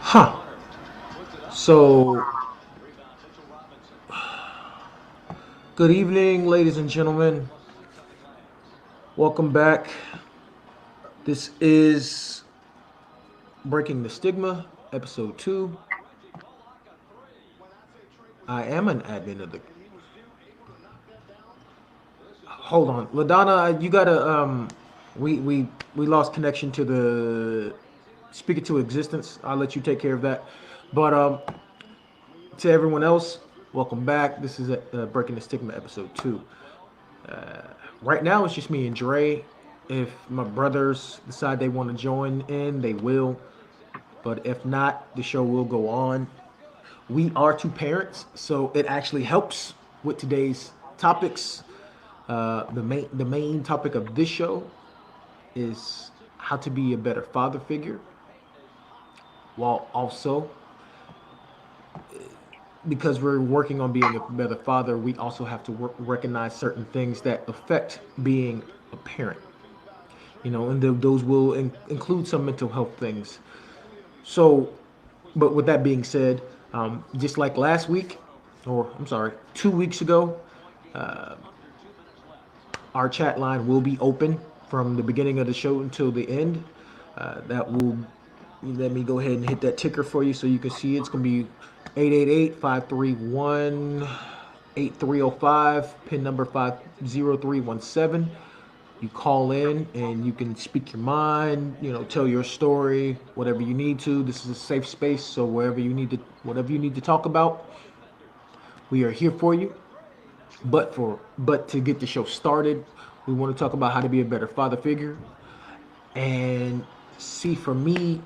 Huh. So, good evening, ladies and gentlemen. Welcome back. This is Breaking the Stigma, episode 2. I am an admin of the. Hold on, Ladonna, you gotta we lost connection to the speak it to existence. I'll let you take care of that. But to everyone else, welcome back. This is Breaking the Stigma, episode 2. Right now, it's just me and Dre. If my brothers decide they want to join in, they will. But if not, the show will go on. We are two parents, so it actually helps with today's topics. The main topic of this show is how to be a better father figure, while also because we're working on being a better father, we also have to recognize certain things that affect being a parent. And those will include some mental health things. So, but with that being said, just like last week, or I'm sorry, 2 weeks ago, our chat line will be open from the beginning of the show until the end. That will let me go ahead and hit that ticker for you so you can see it. It's going to be 888-531-8305, pin number 50317. You call in and you can speak your mind, tell your story, whatever you need to. This is a safe space, so whatever you need to talk about, we are here for you. But to get the show started, we want to talk about how to be a better father figure. And see, for me,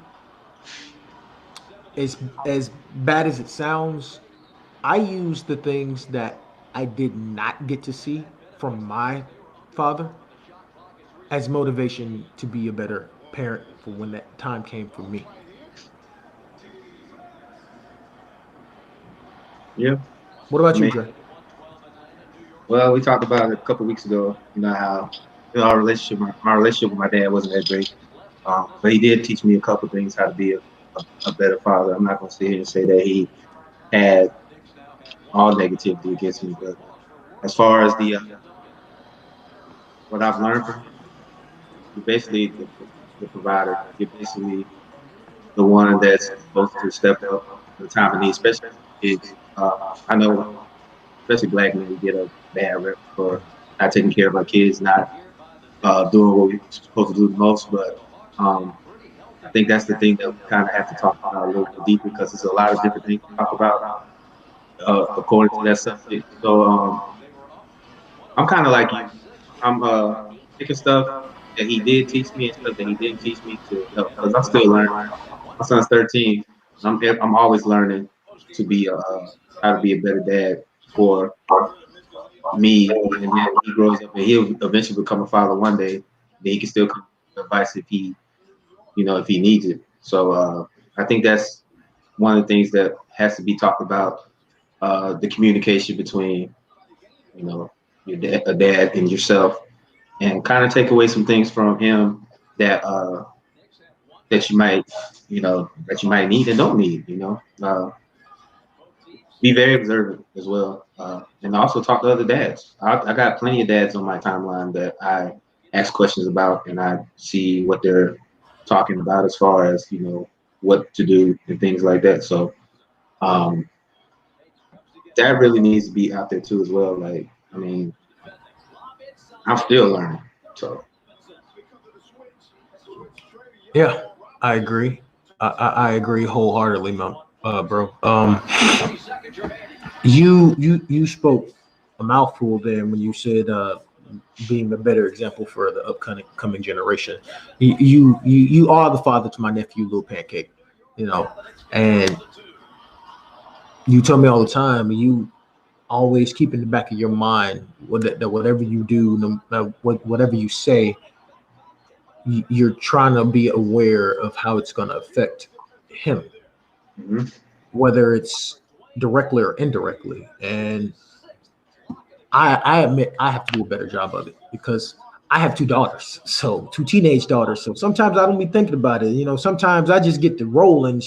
as bad as it sounds, I use the things that I did not get to see from my father as motivation to be a better parent for when that time came for me. Yeah, What I about you, mean, Dre? well, we talked about it a couple weeks ago. How our relationship, my relationship with my dad wasn't that great, but he did teach me a couple things how to be a better father. I'm not gonna sit here and say that he had all negativity against me, but as far as the what I've learned from him, you're basically the provider. You're basically the one that's supposed to step up in the time of need, especially kids. I know, especially black men, we get a bad rep for not taking care of our kids, not doing what we're supposed to do the most. But um, I think that's the thing that we kind of have to talk about a little more deeper because there's a lot of different things to talk about according to that subject. So I'm kind of like you. I'm taking stuff that he did teach me and stuff that he didn't teach me to help because I'm still learning. My son's 13. I'm always learning to be how to be a better dad for me, and then when he grows up and he'll eventually become a father one day, then he can still come with advice if he needs it. So I think that's one of the things that has to be talked about, the communication between you know a dad and yourself, and kind of take away some things from him that that you might need and don't need. Be very observant as well, and also talk to other dads. I got plenty of dads on my timeline that I ask questions about, and I see what they're talking about as far as what to do and things like that. So um, that really needs to be out there too as well. Like, I mean, I'm still learning. So Yeah, I agree. I agree wholeheartedly, bro. You spoke a mouthful there when you said being a better example for the upcoming coming generation. You are the father to my nephew, Lil Pancake. You know, and you tell me all the time. You always keep in the back of your mind that whatever you do, whatever you say, you're trying to be aware of how it's going to affect him, mhm. whether it's directly or indirectly. And I admit I have to do a better job of it because I have two daughters, so two teenage daughters. So sometimes I don't be thinking about it. You know, sometimes I just get to roll and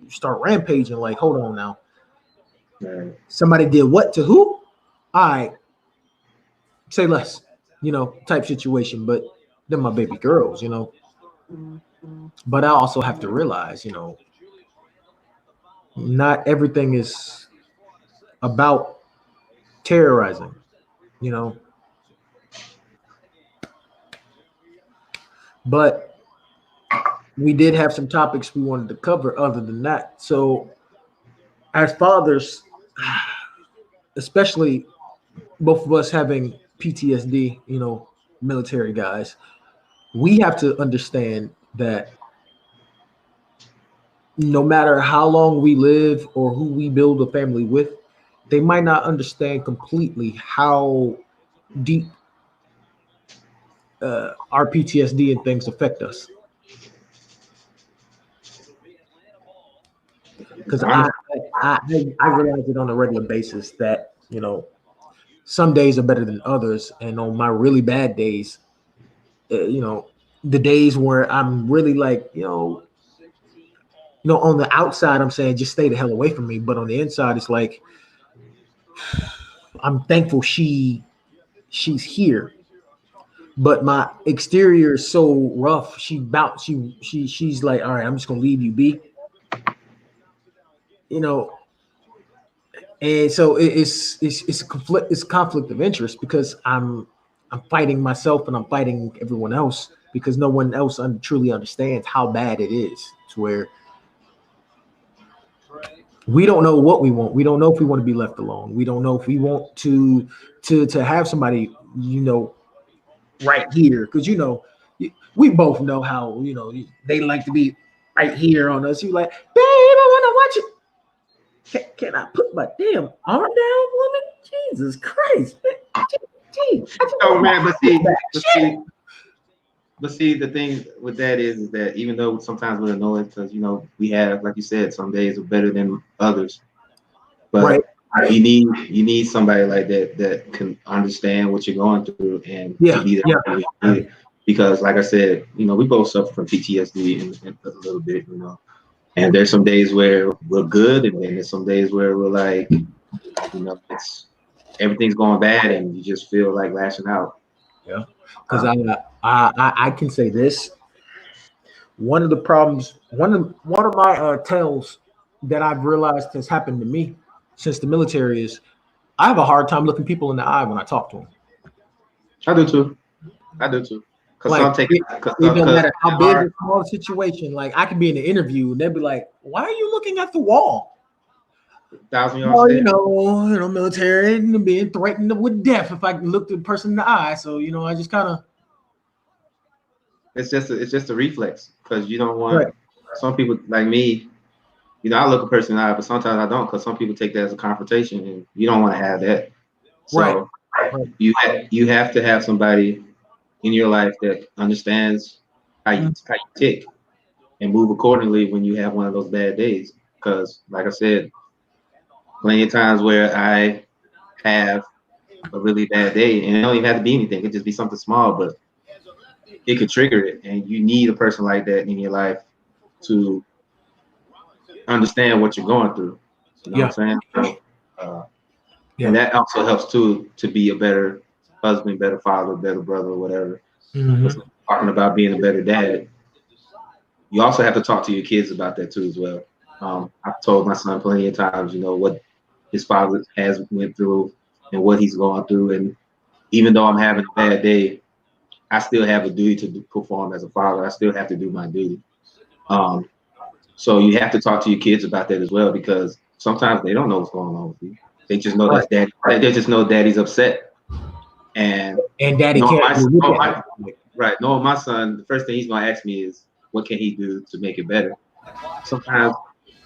start rampaging. Like, hold on now, Right. somebody did what to who? All right, say less. You know, type situation. But they're my baby girls. You know, but I also have to realize, you know, not everything is about terrorizing. You know, but we did have some topics we wanted to cover other than that. So as fathers, especially both of us having PTSD, you know, military guys, we have to understand that no matter how long we live or who we build a family with, they might not understand completely how deep our PTSD and things affect us. Because I realize it on a regular basis that, you know, some days are better than others, and on my really bad days, you know, the days where I'm really like, on the outside, I'm saying just stay the hell away from me, but on the inside, it's like I'm thankful she's here, but my exterior is so rough. She's like, all right, I'm just gonna leave you be, you know, and so it's a conflict. It's a conflict of interest because I'm fighting myself and I'm fighting everyone else because no one else truly understands how bad it is. To where we don't know what we want. We don't know if we want to be left alone. We don't know if we want to have somebody, right here, because we both know how they like to be right here on us. You like, babe, I want to watch it. Can I put my damn arm down, woman? Jesus Christ, man. Gee, I just Oh want man, but my see, back. but Shit. see, but see, the thing with that is that even though sometimes we're annoyed because we have, like you said, some days are better than others, Right. but you need somebody like that that can understand what you're going through and to Yeah. be there Yeah. when you need it. Because, like I said, we both suffer from PTSD in a little bit, and there's some days where we're good, and then there's some days where we're like, it's everything's going bad, and you just feel like lashing out. Yeah. Because Uh, I can say this. One of the problems, one of my tells that I've realized has happened to me since the military is I have a hard time looking people in the eye when I talk to them. I do too. I do too. Cause Like some take it, cause it don't cause matter how big hard. or small the situation. Like I could be in an interview and they'd be like, "Why are you looking at the wall?" 1,000 yard Well, stare. military and being threatened with death if I look the person in the eye. So I just kind of It's just a reflex because you don't right, want some people like me. I look a person in the eye, but sometimes I don't because some people take that as a confrontation, and you don't want to have that. right, So right. you have to have somebody in your life that understands how you tick and move accordingly when you have one of those bad days. Because, like I said, plenty of times where I have a really bad day, and it don't even have to be anything; it could just be something small, but it could trigger it, and you need a person like that in your life to understand what you're going through. You know what I'm Yeah, saying? So, and yeah. that also helps too to be a better husband, better father, better brother, whatever. Because Hmm. talking about being a better dad, you also have to talk to your kids about that too as well. I've told my son plenty of times, what his father has went through and what he's going through, and even though I'm having a bad day, I still have a duty to perform as a father. I still have to do my duty. Um, so you have to talk to your kids about that as well because sometimes they don't know what's going on with you. They just know Right. that's dad. They just know daddy's upset. And And daddy knowing can't my, really look knowing at my it. right, knowing my son, the first thing he's gonna ask me is, what can he do to make it better? Sometimes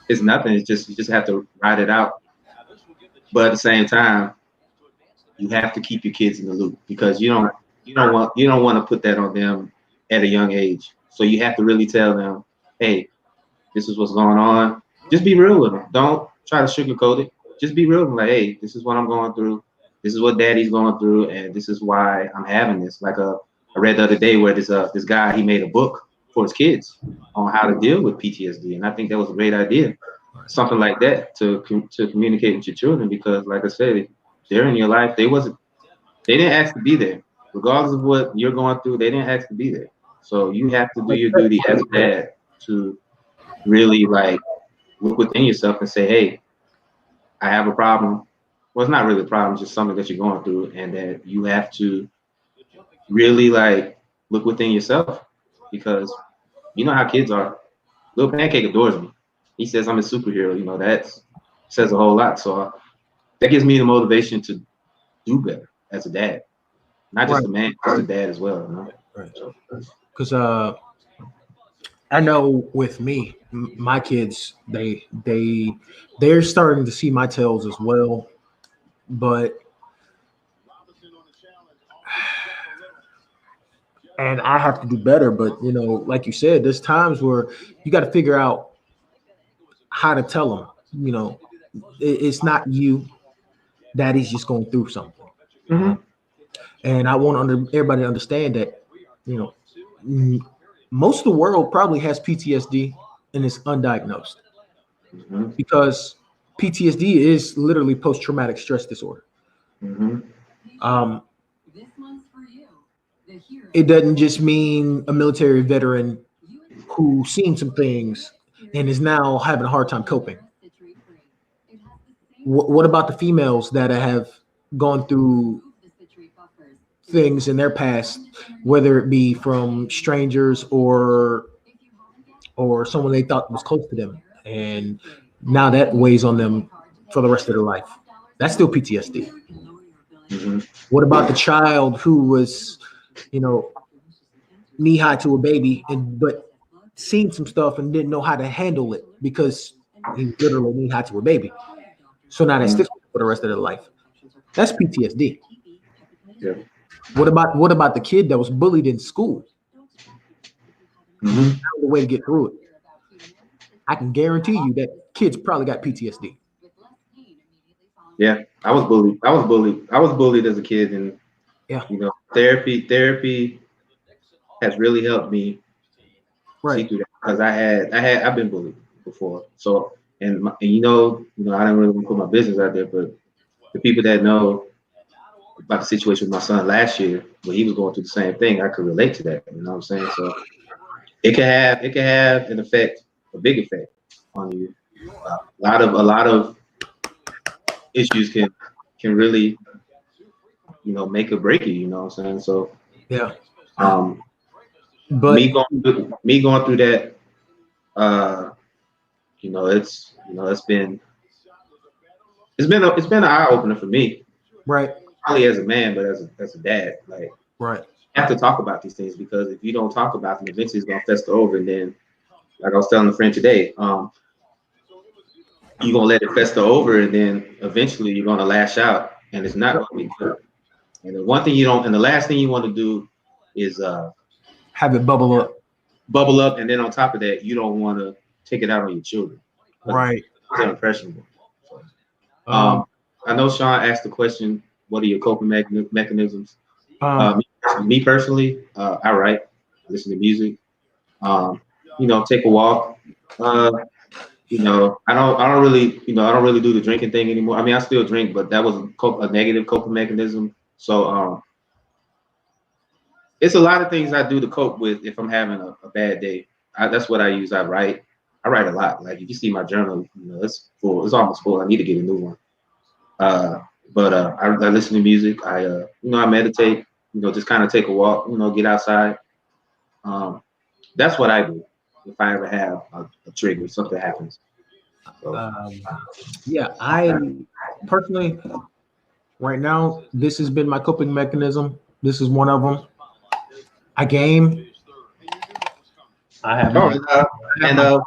it's nothing. It's just you just have to ride it out. But at the same time, you have to keep your kids in the loop because you don't want to put that on them at a young age. So you have to really tell them, hey, this is what's going on. Just be real with them. Don't try to sugarcoat it. Just be real with them. Like, hey, this is what I'm going through. This is what daddy's going through, and this is why I'm having this. I read the other day where this guy, he made a book for his kids on how to deal with PTSD, and I think that was a great idea. Something like that to communicate with your children, because, like I said, they're in your life. They didn't ask to be there, regardless of what you're going through. They didn't ask to be there, so you have to do your duty as a dad to really like look within yourself and say, hey, I have a problem. Well, it's not really a problem, it's just something that you're going through, and that you have to really like look within yourself, because you know how kids are. Little Pancake adores me. He says I'm a superhero. That says a whole lot. So that gives me the motivation to do better as a dad, not just Right. a man, just a dad as well. Right. So, Because I know with me, my kids, they're starting to see my tails as well, but and I have to do better. But like you said, there's times where you got to figure out how to tell them. It's not you. Daddy's just going through something, hmm and I want everybody to understand that. You know, most of the world probably has PTSD and it's undiagnosed hmm because PTSD is literally post traumatic stress disorder. hmm Um, it doesn't just mean a military veteran who's seen some things and is now having a hard time coping. What about the females that have gone through things in their past, whether it be from strangers or someone they thought was close to them, and now that weighs on them for the rest of their life? That's still PTSD. hmm What about the child who was, you know, knee high to a baby, and but seen some stuff and didn't know how to handle it because he was literally knee high to a baby. So now that hmm sticks with them for the rest of their life. That's PTSD. Yeah. What about the kid that was bullied in school and hmm found a way to get through it? I can guarantee you that kid's probably got PTSD. Yeah. I was bullied. I was bullied. I was bullied as a kid, and Yeah, therapy has really helped me see right. through that, because I've been bullied before. So, and I don't really want to put my business out there, but the people that know about the situation with my son last year when he was going through the same thing, I could relate to that. You know what I'm saying? So it can have an effect, a big effect on you. A lot of issues can really make or break you. You know what I'm saying? So Yeah, um, but me going through that, uh, it's been an eye opener for me. right, Probably as a man, but as a dad, like, right. you have to talk about these things, because if you don't talk about them, eventually it's gonna fester over, and then, like I was telling a friend today, you're gonna let it fester over, and then eventually you're gonna lash out, and it's not gonna be good. And the last thing you want to do is Have it bubble up. bubble up, and then on top of that, you don't want to take it out on your children, because Right. they're impressionable. So, Um, I know Sean asked the question, "What are your coping mechanisms?" um, Me personally, I write, listen to music, um, take a walk. Uh, I don't really do the drinking thing anymore. I mean, I still drink, but that was a negative coping mechanism. So it's a lot of things I do to cope with if I'm having a bad day. That's what I use. I write. I write a lot. Like, if you see my journal, it's full. It's almost full. I need to get a new one. Uh, but I listen to music. I meditate. Just kind of take a walk. Get outside. Um, that's what I do if I ever have a trigger, something happens. So um, yeah, I personally, right now, this has been my coping mechanism. This is one of them. I game. I have oh, my, I have and my,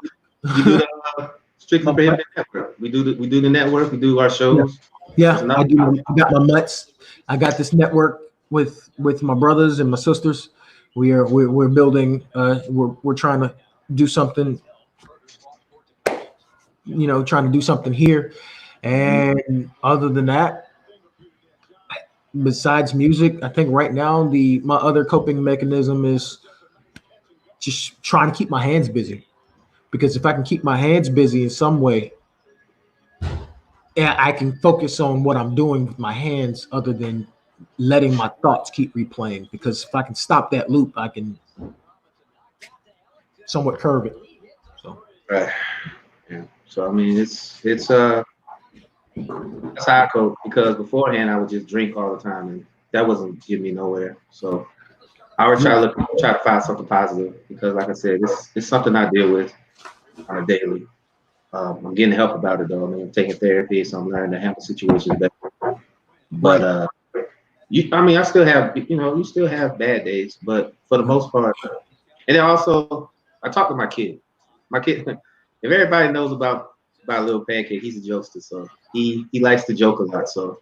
we do the Strictly my Prohibited Network. We do the network. We do our yeah, shows. That's yeah. another. I got my mutts. I got this network with my brothers and my sisters. We're building. We're trying to do something. Trying to do something here. Mhm. And other than that, besides music, I think right now the my other coping mechanism is just trying to keep my hands busy. Because if I can keep my hands busy in some way, I can focus on what I'm doing with my hands other than letting my thoughts keep replaying. Because if I can stop that loop, I can somewhat curb it. So Right. Yeah. So I mean, it's that's how I cope because beforehand I would just drink all the time and that wasn't getting me nowhere. So I would yeah, try to find something positive because, like I said, it's something I deal with on a daily. I'm getting help about it though. I mean, I'm taking therapy, so I'm learning to handle situations better. But right. I mean, I still have, you still have bad days, but for the most part, and then also, I talk to my kid. My kid, if everybody knows about Little Pancake, he's a jokester, so he likes to joke a lot. So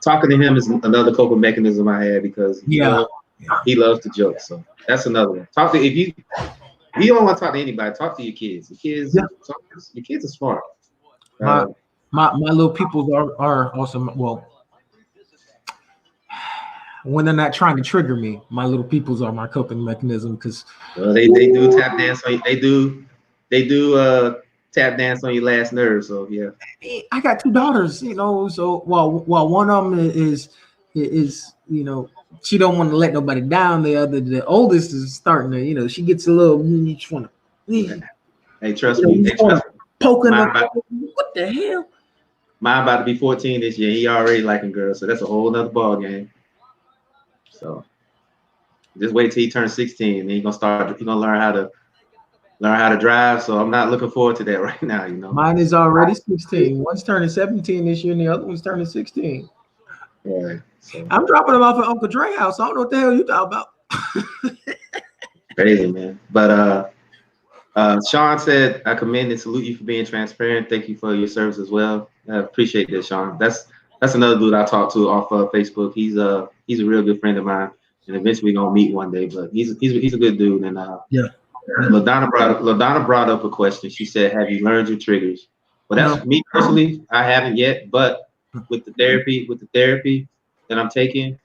talking to him is another coping mechanism I have because Yeah, yeah, he loves to joke. So that's another one. Talk to if you don't want to talk to anybody, talk to your kids. yeah. Your kids are smart. My Uh, my little peoples are awesome. Well, when they're not trying to trigger me, my little peoples are my coping mechanism. Because they do tap dance on you. They do tap dance on your last nerve. So yeah. I got two daughters, So while one of them is she don't want to let nobody down. The oldest is starting to she gets a little you just want to Hey, trust me. you Hey, just want trust to me. poke in Mine the about, what the hell. mine about to be 14 this year. He already liking girls, so that's a whole nother ball game. So just wait till he turns 16, and he gonna learn how to drive. So I'm not looking forward to that right now. Mine is already 16. One's turning 17 this year, and the other one's turning 16. Yeah. So I'm dropping them off at Uncle Dre house. I don't know what the hell you talking about. crazy, man. But Sean said, "I commend and salute you for being transparent. Thank you for your service as well. I appreciate that, Sean. That's another dude I talked to off of Facebook. He's a real good friend of mine, and eventually we're gonna meet one day. But he's a good dude. And Yeah. Yeah. LaDonna brought up a question. She said, "Have you learned your triggers?" Well, No. that's me personally. I haven't yet, but with the therapy that I'm taking,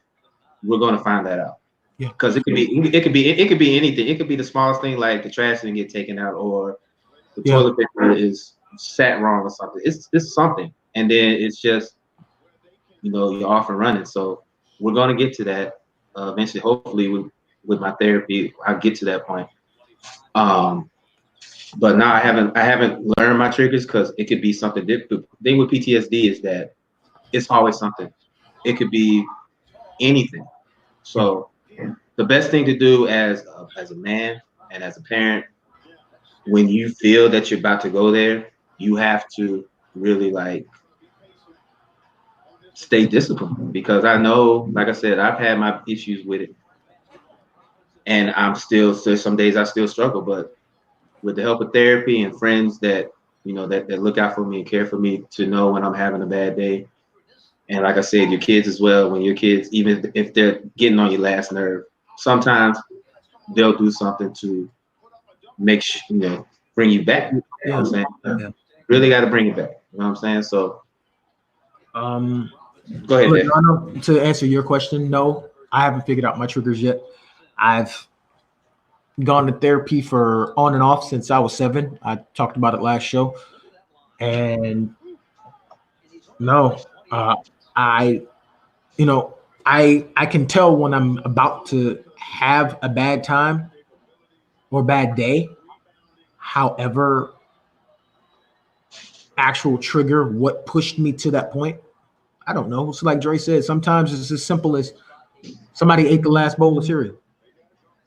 we're gonna find that out Yeah. because it could be anything. It could be the smallest thing like the trash didn't get taken out or the Yeah. toilet paper is sat wrong or something. It's something, and then it's just you're off and running. So we're gonna get to that eventually. Hopefully, with my therapy, I'll get to that point. Um, but now I haven't learned my triggers because it could be something different. The thing with PTSD is that it's always something. It could be anything. Yeah. So the best thing to do as a man and as a parent when you feel that you're about to go there, you have to really like stay disciplined because I know, like I said, I've had my issues with it, and I'm still so some days I still struggle. But with the help of therapy and friends that look out for me and care for me to know when I'm having a bad day, and like I said, your kids as well. When your kids, even if they're getting on your last nerve, sometimes they'll do something to make bring you back. You know Yeah. what I'm saying? Yeah. Really got to bring it back. You know what I'm saying? So Um, go ahead, Dave. Lugano, to answer your question, no, I haven't figured out my triggers yet. I've gone to therapy for on and off since I was 7. I talked about it last show, and no, I, you know, I can tell when I'm about to have a bad time or bad day. However, actual trigger, what pushed me to that point, I don't know. It's like Dre said. Sometimes it's as simple as somebody ate the last bowl of cereal.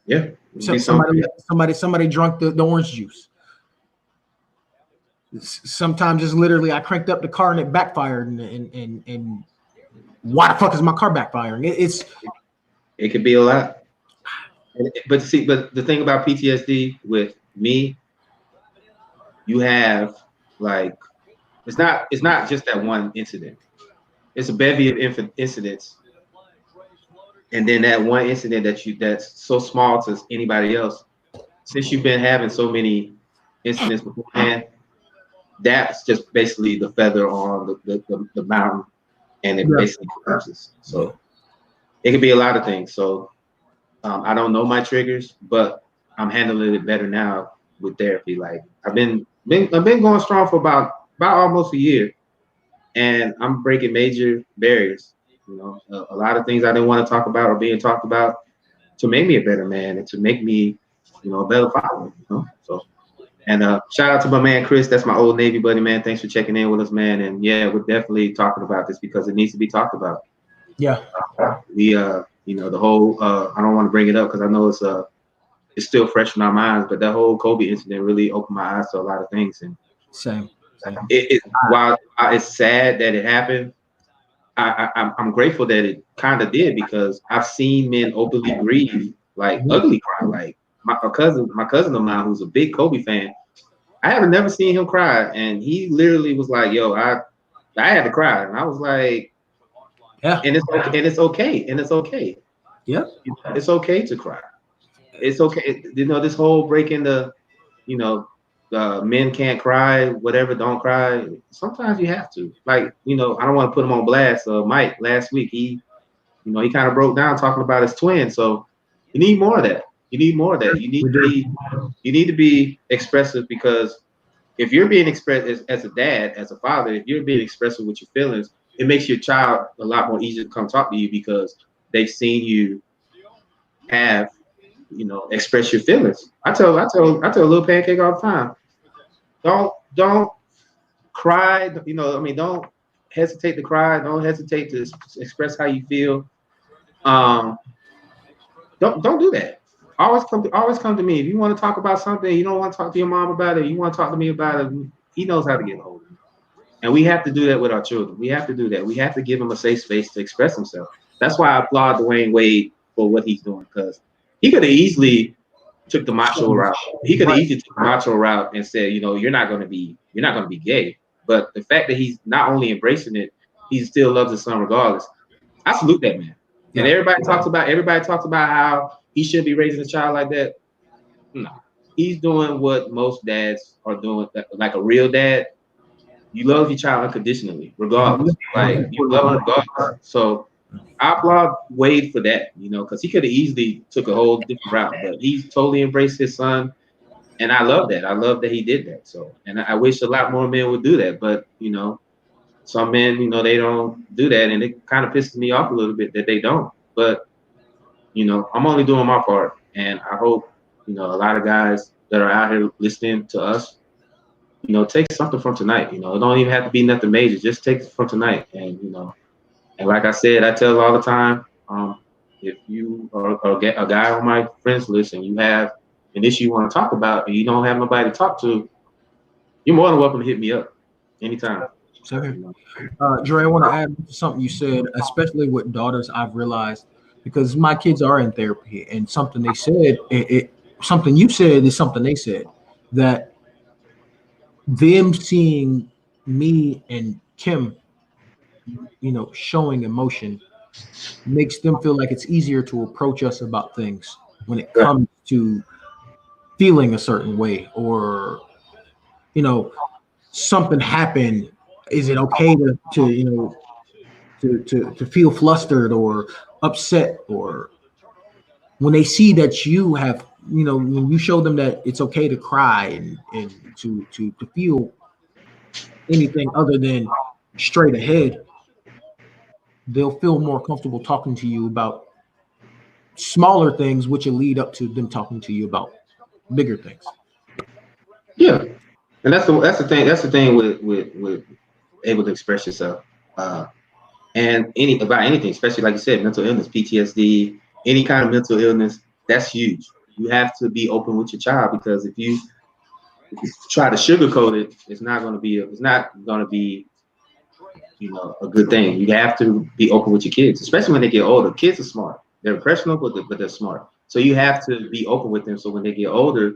Yeah, it'll be something. Somebody drunk the orange juice. Sometimes it's literally I cranked up the car and it backfired, and why the fuck is my car backfiring? It's It could be a lot. But see, but the thing about PTSD with me, you have like it's not just that one incident. It's a bevy of incidents, and then that one incident that's so small to anybody else. Since you've been having so many incidents beforehand, that's just basically the feather on the mountain, and it yeah, basically collapses. yeah. So. It could be a lot of things. So I don't know my triggers, but I'm handling it better now with therapy. Like I've been going strong for about almost a year, and I'm breaking major barriers. You know, a lot of things I didn't want to talk about are being talked about to make me a better man and to make me, a better father. You know, so. And shout out to my man Chris. That's my old Navy buddy, man. Thanks for checking in with us, man. And yeah, we're definitely talking about this because it needs to be talked about. Yeah, We, the whole. I don't want to bring it up because I know it's still fresh in our minds, but that whole Kobe incident really opened my eyes to a lot of things. And same, same. while it's sad that it happened, I'm grateful that it kind of did because I've seen men openly grieve, like ugly cry. Like my cousin of mine, who's a big Kobe fan. I haven't never seen him cry, and he literally was like, "Yo, I had to cry," and I was like, Yeah, "And it's okay, and it's okay, and it's okay. yeah, It's okay to cry. It's okay." This whole breaking you know, men can't cry, whatever, don't cry. Sometimes you have to. Like, I don't want to put him on blast. Mike last week, he kind of broke down talking about his twin. So you need more of that. You need more of that. we do. You need to be expressive because if you're being expressed as a dad, as a father, if you're being expressive with your feelings, it makes your child a lot more easy to come talk to you because they've seen you have, express your feelings. I tell little pancake all the time. Don't cry. Don't hesitate to cry. Don't hesitate to express how you feel. Um, don't do that. Always come to me. If you want to talk about something, you don't want to talk to your mom about it, you want to talk to me about it, he knows how to get a hold of me. And we have to do that with our children. We have to do that. We have to give them a safe space to express himself. That's why I applaud Dwayne Wade for what he's doing, because he could have easily took the macho route. He could have Right. easily took the macho route and said, you're not gonna be gay. But the fact that he's not only embracing it, he still loves his son regardless. I salute that man. And Yeah, everybody talks about how he should be raising a child like that. No, he's doing what most dads are doing, like a real dad. You love your child unconditionally, regardless. Like you love him regardless. So I applaud Wade for that, because he could have easily took a whole different route, but he's totally embraced his son, and I love that. I love that he did that. So, and I wish a lot more men would do that, but some men, they don't do that, and it kind of pisses me off a little bit that they don't. But I'm only doing my part, and I hope a lot of guys that are out here listening to us, take something from tonight. It don't even have to be nothing major. Just take it from tonight, and and like I said, I tell all the time, if you are a guy on my friends list and you have an issue you want to talk about and you don't have nobody to talk to, you're more than welcome to hit me up anytime. same. You know. Dre, I want to add to something you said, especially with daughters. I've realized because my kids are in therapy, and something they said, something you said is something they said that them seeing me and Kim, showing emotion makes them feel like it's easier to approach us about things when it Right. comes to feeling a certain way or you know something happened. Is it okay to feel flustered or upset, or when they see that you have, when you show them that it's okay to cry and to feel anything other than straight ahead, they'll feel more comfortable talking to you about smaller things, which will lead up to them talking to you about bigger things. Yeah, and that's the thing. That's the thing with able to express yourself, and about anything, especially like you said, mental illness, PTSD, any kind of mental illness. That's huge. You have to be open with your child because if you try to sugarcoat it, it's not going to be a good thing. You have to be open with your kids, especially when they get older. Kids are smart. They're impressionable, but they're smart. So you have to be open with them. So when they get older,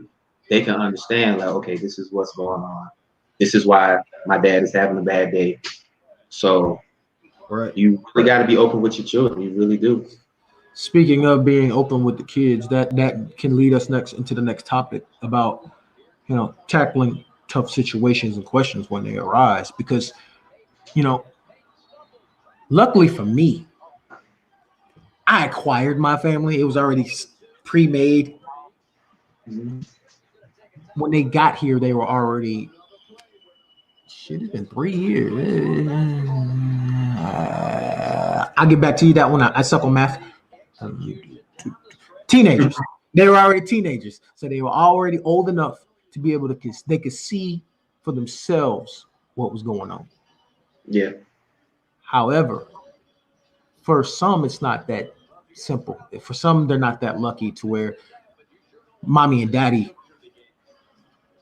they can understand, like, okay, this is what's going on. This is why my dad is having a bad day. So Right. you really got to be open with your children. You really do. Speaking of being open with the kids, that can lead us next into the next topic about tackling tough situations and questions when they arise. Because you know, luckily for me, I acquired my family. It was already pre-made. Mhm. When they got here, they were already. Shit, it's been 3 years. I'll get back to you that one. I suck on math. Teenagers. They were already teenagers, so they were already old enough to be able to. They could see for themselves what was going on. Yeah. However, for some, it's not that simple. For some, they're not that lucky to where mommy and daddy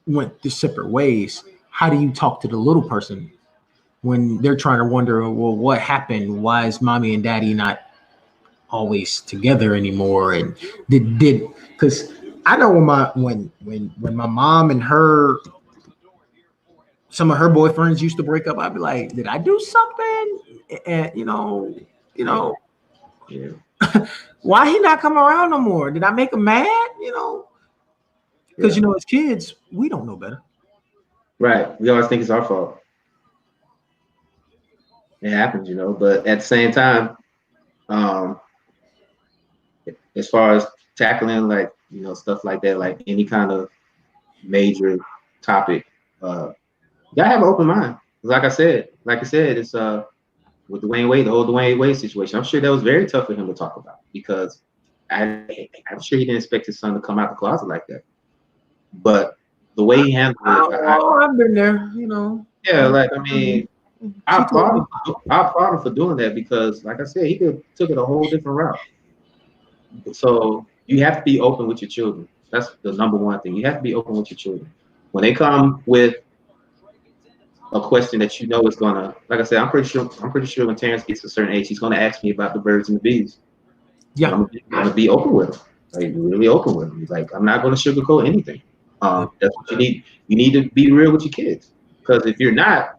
went their separate ways. How do you talk to the little person when they're trying to wonder, well, what happened? Why is mommy and daddy not always together anymore? And did because I know when my mom and her some of her boyfriends used to break up, I'd be like, did I do something? And you Yeah. know, Yeah. why he not come around no more? Did I make him mad? Because Yeah. as kids, we don't know better. Right. We always think it's our fault. It happens, but at the same time, um, as far as tackling like, stuff like that, like any kind of major topic, you gotta have an open mind. Like I said, it's with Dwayne Wade, the whole Dwayne Wade situation. I'm sure that was very tough for him to talk about because I'm sure he didn't expect his son to come out the closet like that. But the way he handled it, Oh, I've been there. yeah, I, like I mean, I she told applaud me. him. I applaud him for doing that because, like I said, he could took it a whole different route. So you have to be open with your children. That's the number one thing. You have to be open with your children. When they come with a question that is gonna, like I said, I'm pretty sure when Terrence gets to a certain age, he's gonna ask me about the birds and the bees, and Yeah. I'm gonna be open with him, like really open with him. Like I'm not gonna sugarcoat anything. Yeah. That's what you need. You need to be real with your kids because if you're not,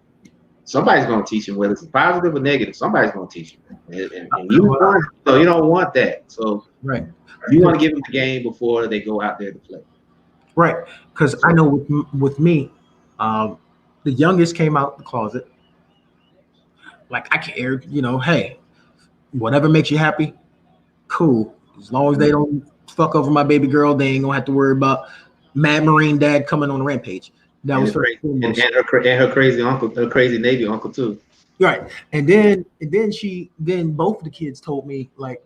somebody's gonna teach them whether it's positive or negative. Somebody's gonna teach them, and you don't want so you don't want that. So Right. you want to give them the game before they go out there to play. Right. Because I So know with me, um, the youngest came out the closet. Like I care, hey, whatever makes you happy, cool. As long as they don't fuck over my baby girl, they ain't gonna have to worry about Mad Marine Dad coming on a rampage. That and was the first crazy and and, foremost. and her crazy uncle, her crazy Navy uncle too. Right. And then both the kids told me like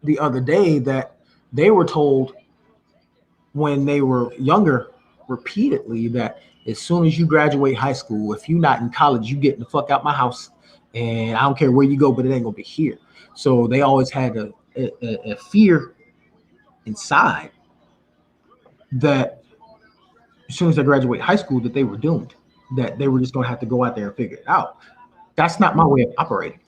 the other day that they were told when they were younger repeatedly that as soon as you graduate high school, if you're not in college, you getting the fuck out my house, and I don't care where you go, but it ain't gonna be here. So they always had a fear inside that as soon as they graduate high school, that they were doomed, that they were just gonna have to go out there and figure it out. That's not my way of operating.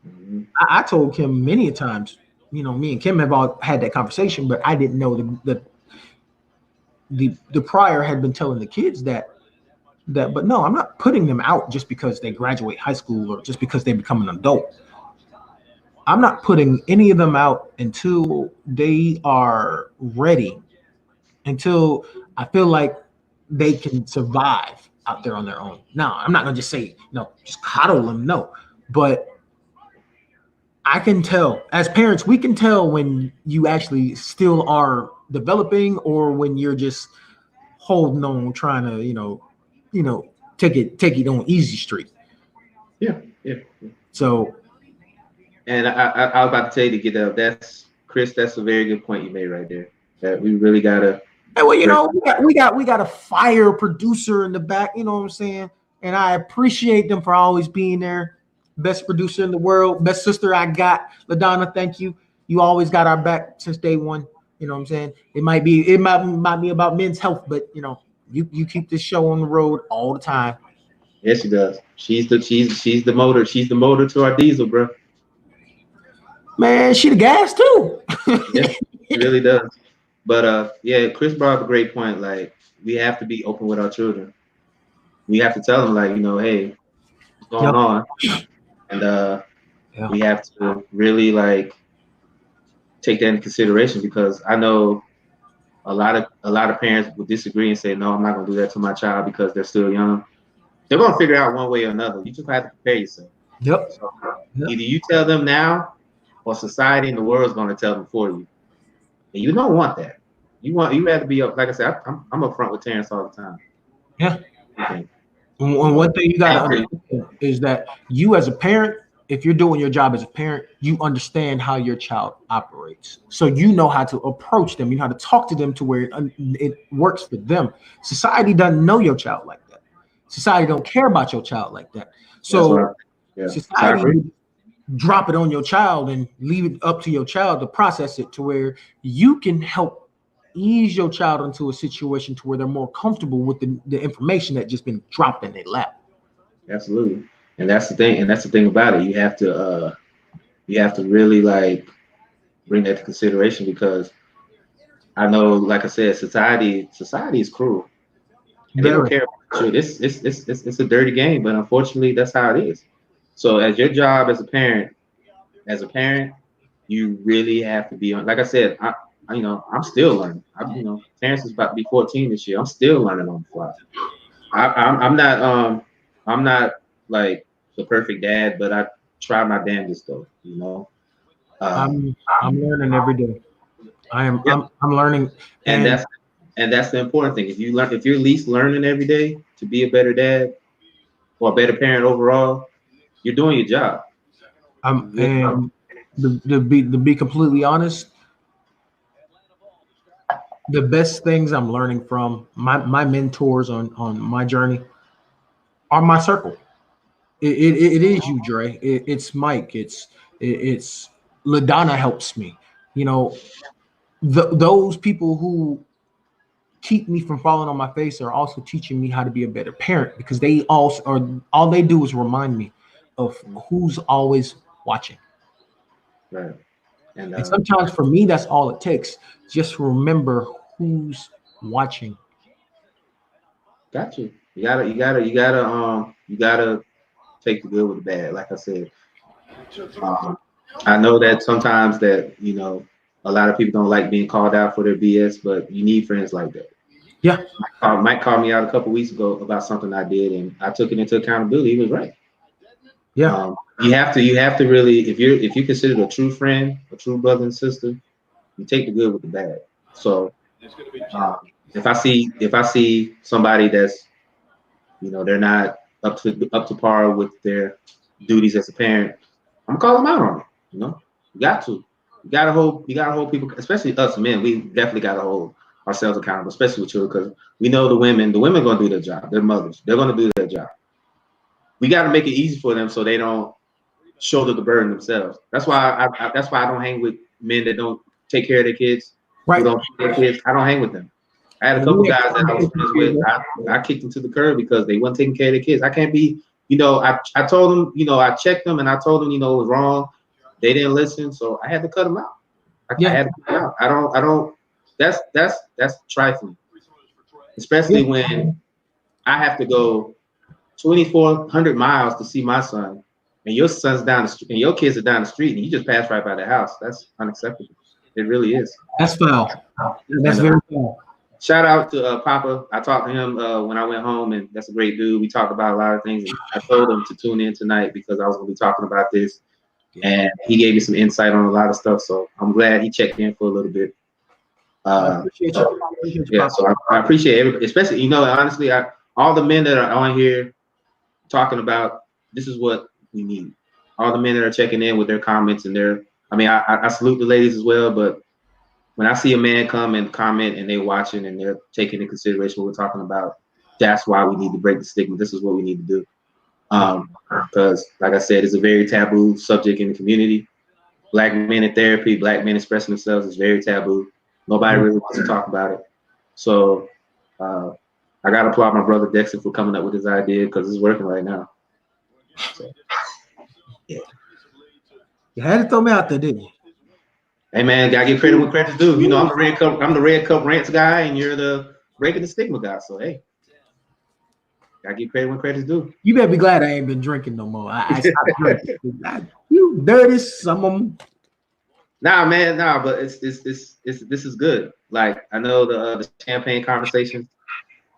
Mm-hmm. I told Kim many times, me and Kim have all had that conversation, but I didn't know the prior had been telling the kids that but no, I'm not putting them out just because they graduate high school or just because they become an adult. I'm not putting any of them out until they are ready, until I feel like they can survive out there on their own. Now, I'm not gonna just say, just coddle them, no. But I can tell, as parents, we can tell when you actually still are developing or when you're just holding on, trying to, you know, take it on easy street. Yeah, yeah. So, And I was about to tell you to get up. That's Chris. That's a very good point you made right there. That we really gotta. and well, Break. we got a fire producer in the back. You know what I'm saying? And I appreciate them for always being there. Best producer in the world, best sister I got, Ladonna. Thank you. You always got our back since day one. You know what I'm saying? It might be about men's health, but you keep this show on the road all the time. Yes, she does. She's the motor. She's the motor to our diesel, bro. Man, she the gas too. Yeah, she really does. But yeah, Chris brought up a great point. Like we have to be open with our children. We have to tell them, like, hey, what's going Yep. on, and Yeah. we have to really like take that into consideration because I know a lot of parents would disagree and say, no, I'm not gonna do that to my child because they're still young. They're gonna figure out one way or another. You just have to prepare yourself. Yep. So Yep. either you tell them now or society and the world's going to tell them for you, and you don't want that. You have to be up. Like I said, I'm up front with Terrence all the time. Yeah. Okay. And You know, one thing you got to after understand is that you, as a parent, if you're doing your job as a parent, you understand how your child operates. So you know how to approach them. You know how to talk to them to where it works for them. Society doesn't know your child like that. Society don't care about your child like that. that's what. So Yeah. So I society agree. would drop it on your child and leave it up to your child to process it to where you can help ease your child into a situation to where they're more comfortable with the information that just been dropped in their lap. Absolutely. And that's the thing. And that's the thing about it. You have to really like bring that to consideration because I know, like I said, society is cruel and they don't Very. care about you. It's a dirty game, but unfortunately, that's how it is. So, as your job as a parent, you really have to be on. Like I said, I'm still learning. Terrence is about to be 14 this year. I'm still learning on the fly. I'm not I'm not like the perfect dad, but I try my damnedest though. Um, I'm learning every day. yeah, I'm learning, and and that's the important thing. If you're at least learning every day to be a better dad or a better parent overall, you're doing your job. I'm You really are. and to be completely honest, the best things I'm learning from my mentors on my journey are my circle. It is you, Dre. It's Mike. It's LaDonna helps me. You know, those people who keep me from falling on my face are also teaching me how to be a better parent because they also are all they do is remind me of who's always watching. Right. And And sometimes for me, that's all it takes. Just remember who's watching. got you. You gotta take the good with the bad. Like I said, um, I know that sometimes that a lot of people don't like being called out for their BS, but you need friends like that. Yeah, Mike called me out a couple weeks ago about something I did, and I took it into accountability. He was right. yeah, You have to really, if you consider a true friend, a true brother and sister, you take the good with the bad. So um, if I see somebody that's they're not up to par with their duties as a parent, I'm gonna call them out on it. You got to. You gotta hold people, especially us men. We definitely gotta hold ourselves accountable, especially with children, because we know the women gonna do their job. They're mothers. They're gonna do their job. We gotta make it easy for them so they don't shoulder the burden themselves. That's why I don't hang with men that don't take care of their kids, who right. don't take their kids. I don't hang with them. I had a And couple we had guys that I was friends with. conversations. I kicked them to the curb because they weren't taking care of their kids. I can't be, I told them, I checked them and I told them, it was wrong. They didn't listen, so I had to cut them out. I Yeah, had to cut them out. I don't. That's trifling, yeah, especially when I have to go 2,400 miles to see my son, and your son's down the street, and your kids are down the street, and you just pass right by the house. That's unacceptable. It really is. that's foul. That's And very foul. shout out to Papa. I talked to him when I went home, and that's a great dude. We talked about a lot of things, and I told him to tune in tonight because I was going to be talking about this, Yeah, and he gave me some insight on a lot of stuff. So I'm glad he checked in for a little bit. I Uh, appreciate you. so Appreciate you, yeah, Papa. so I appreciate everybody, especially honestly, all the men that are on here talking about this is what we need. All the men that are checking in with their comments and I salute the ladies as well, but when I see a man come and comment and they're watching and they're taking into consideration what we're talking about, that's why we need to break the stigma. This is what we need to do. Yeah, Because like I said, it's a very taboo subject in the community. Black men in therapy, black men expressing themselves is very taboo. Nobody yeah. really wants to talk about it. So uh, I got to applaud my brother Dexter for coming up with this idea because it's working right now. So yeah. You had to throw me out there, didn't you? Hey man, gotta give credit when credit's due. I'm the red cup rants guy, and you're the breaking the stigma guy. So hey, gotta give credit when credit's due. You better be glad I ain't been drinking no more. I stopped drinking. You dirty some of 'em. Nah, man, nah, but it's this is good. Like I know the champagne conversations.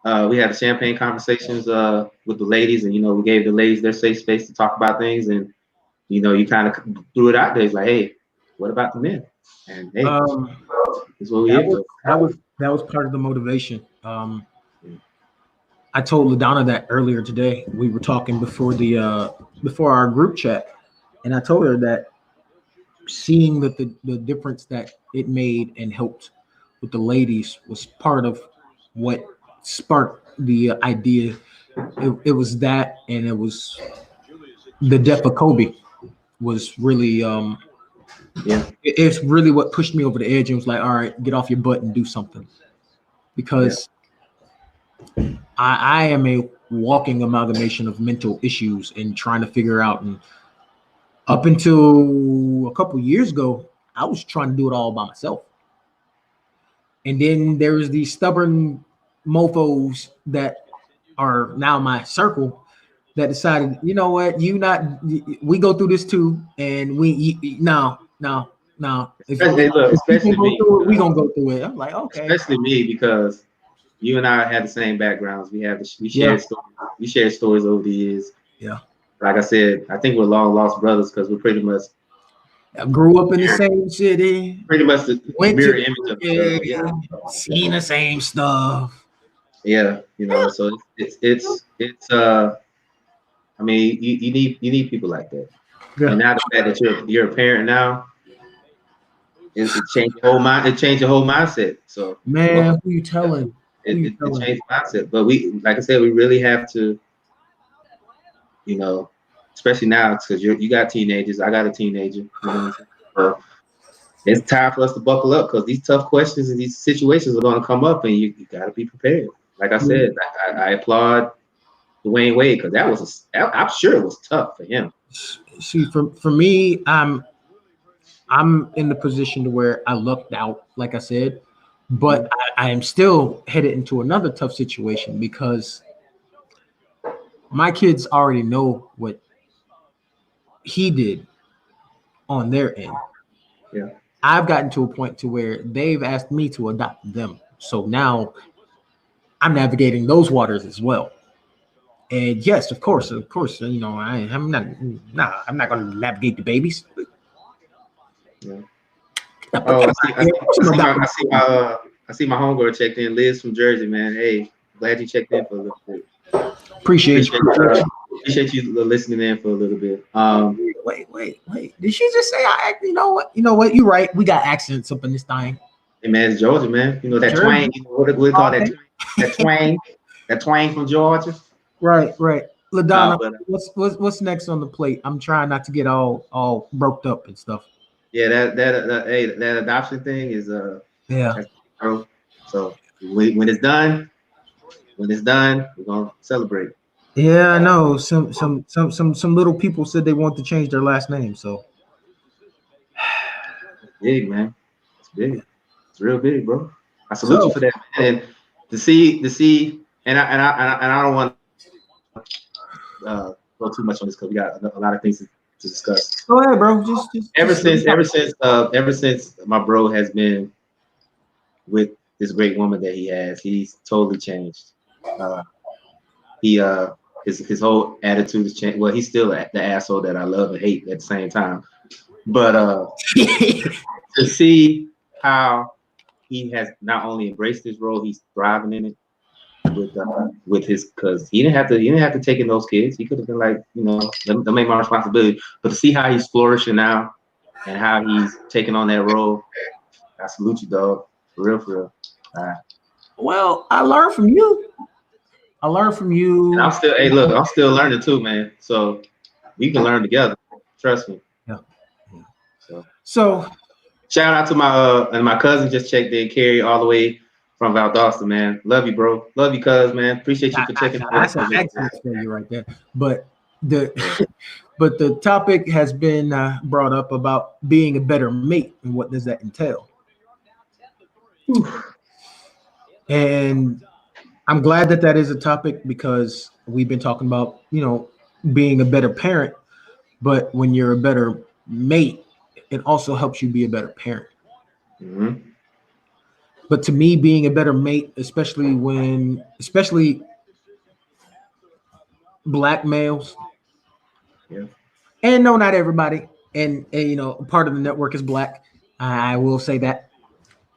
We had the champagne conversations with the ladies, and we gave the ladies their safe space to talk about things, and you kind of threw it out there. It's like, hey, what about the men? And hey, Um, that's what we're that here was for. that was part of the motivation. I told LaDonna that earlier today. We were talking before our group chat, and I told her that seeing that the difference that it made and helped with the ladies was part of what sparked the idea. It was that, and it was the death of Kobe was really Yeah, it's really what pushed me over the edge and was like, all right, get off your butt and do something yeah, because I am a walking amalgamation of mental issues and trying to figure out. And up until a couple years ago, I was trying to do it all by myself. And then there was these stubborn mofos that are now my circle that decided, you know what, we go through this too, and no, no, no. especially, hey, look, If you gonna especially go me, through it, we gonna go through it. I'm like, okay, especially me because you and I had the same backgrounds. We yeah, shared stories. We shared stories over the years. yeah. Like I said, I think we're long lost brothers because we're I grew up in the same city, pretty much the went mirror to image of each yeah, other. Yeah, seen the same stuff. yeah, you know. So it's I mean, you need people like that. And Yeah, now the fact that you're a parent now, it changed your whole mind. It changed your whole mindset. So man, welcome. who you telling? Who you It telling? changed mindset. But we, like I said, we really have to, you know, especially now because you got teenagers. I got a teenager. You know what I'm saying? So it's time for us to buckle up because these tough questions and these situations are going to come up, and you got to be prepared. Like I Yeah. said, I applaud Dwayne Wade because I'm sure it was tough for him. See, for me, I'm in the position to where I lucked out, like I said, but Mhm. I am still headed into another tough situation because my kids already know what he did on their end. Yeah. I've gotten to a point to where they've asked me to adopt them. So now I'm navigating those waters as well. And yes, of course, I'm not going to navigate the babies. Yeah. Not put Oh, them out there. Of course I'm adopting them. I see my homegirl checked in. Liz from Jersey, man. Hey, glad you checked in for a little bit. Appreciate Appreciate you. appreciate you listening in for a little bit. Wait. Did she just say I act? You know what? You know what? You're right. We got accents up in this thing. Hey man, it's Georgia, man. You know that twang. Jersey. You know what we call that Okay. twang? That twang. That twang from Georgia. Right. No, LaDonna, but what's next on the plate? I'm trying not to get all broke up and stuff. yeah, hey, that adoption thing is Yeah. that's bro. So when it's done, we're gonna celebrate. Yeah, I know. Some little people said they want to change their last name. So It's big, man. It's big. It's real big, bro. I salute you so for that, man. And to see, and I don't want go too much on this because we got a lot of things to discuss. go ahead, bro. Just let me talk. Ever since my bro has been with this great woman that he has, he's totally changed. Uh, he his whole attitude has changed. Well, he's still the asshole that I love and hate at the same time. But to see how he has not only embraced his role, he's thriving in it with his because he didn't have to take in those kids. He could have been like, them ain't my responsibility. But to see how he's flourishing now and how he's taking on that role, I salute you, dog. For real, for real. Uh, Well, I learned from you. I learned from and you. hey, look, I'm still learning too, man. So we can learn together. Trust me. Yeah. So So shout out to my and my cousin just checked in, Carrie, all the way from Valdosta, man. Love you, bro. Love you, cuz, man. Appreciate you for checking in. that's an accent for you right there. But the Yeah. but the topic has been brought up about being a better mate and what does that entail. And I'm glad that that is a topic because we've been talking about being a better parent, but when you're a better mate, it also helps you be a better parent. Mm-hmm. But to me, being a better mate, especially black males, Yeah. and no, not everybody. and you know, part of the network is black. I will say that.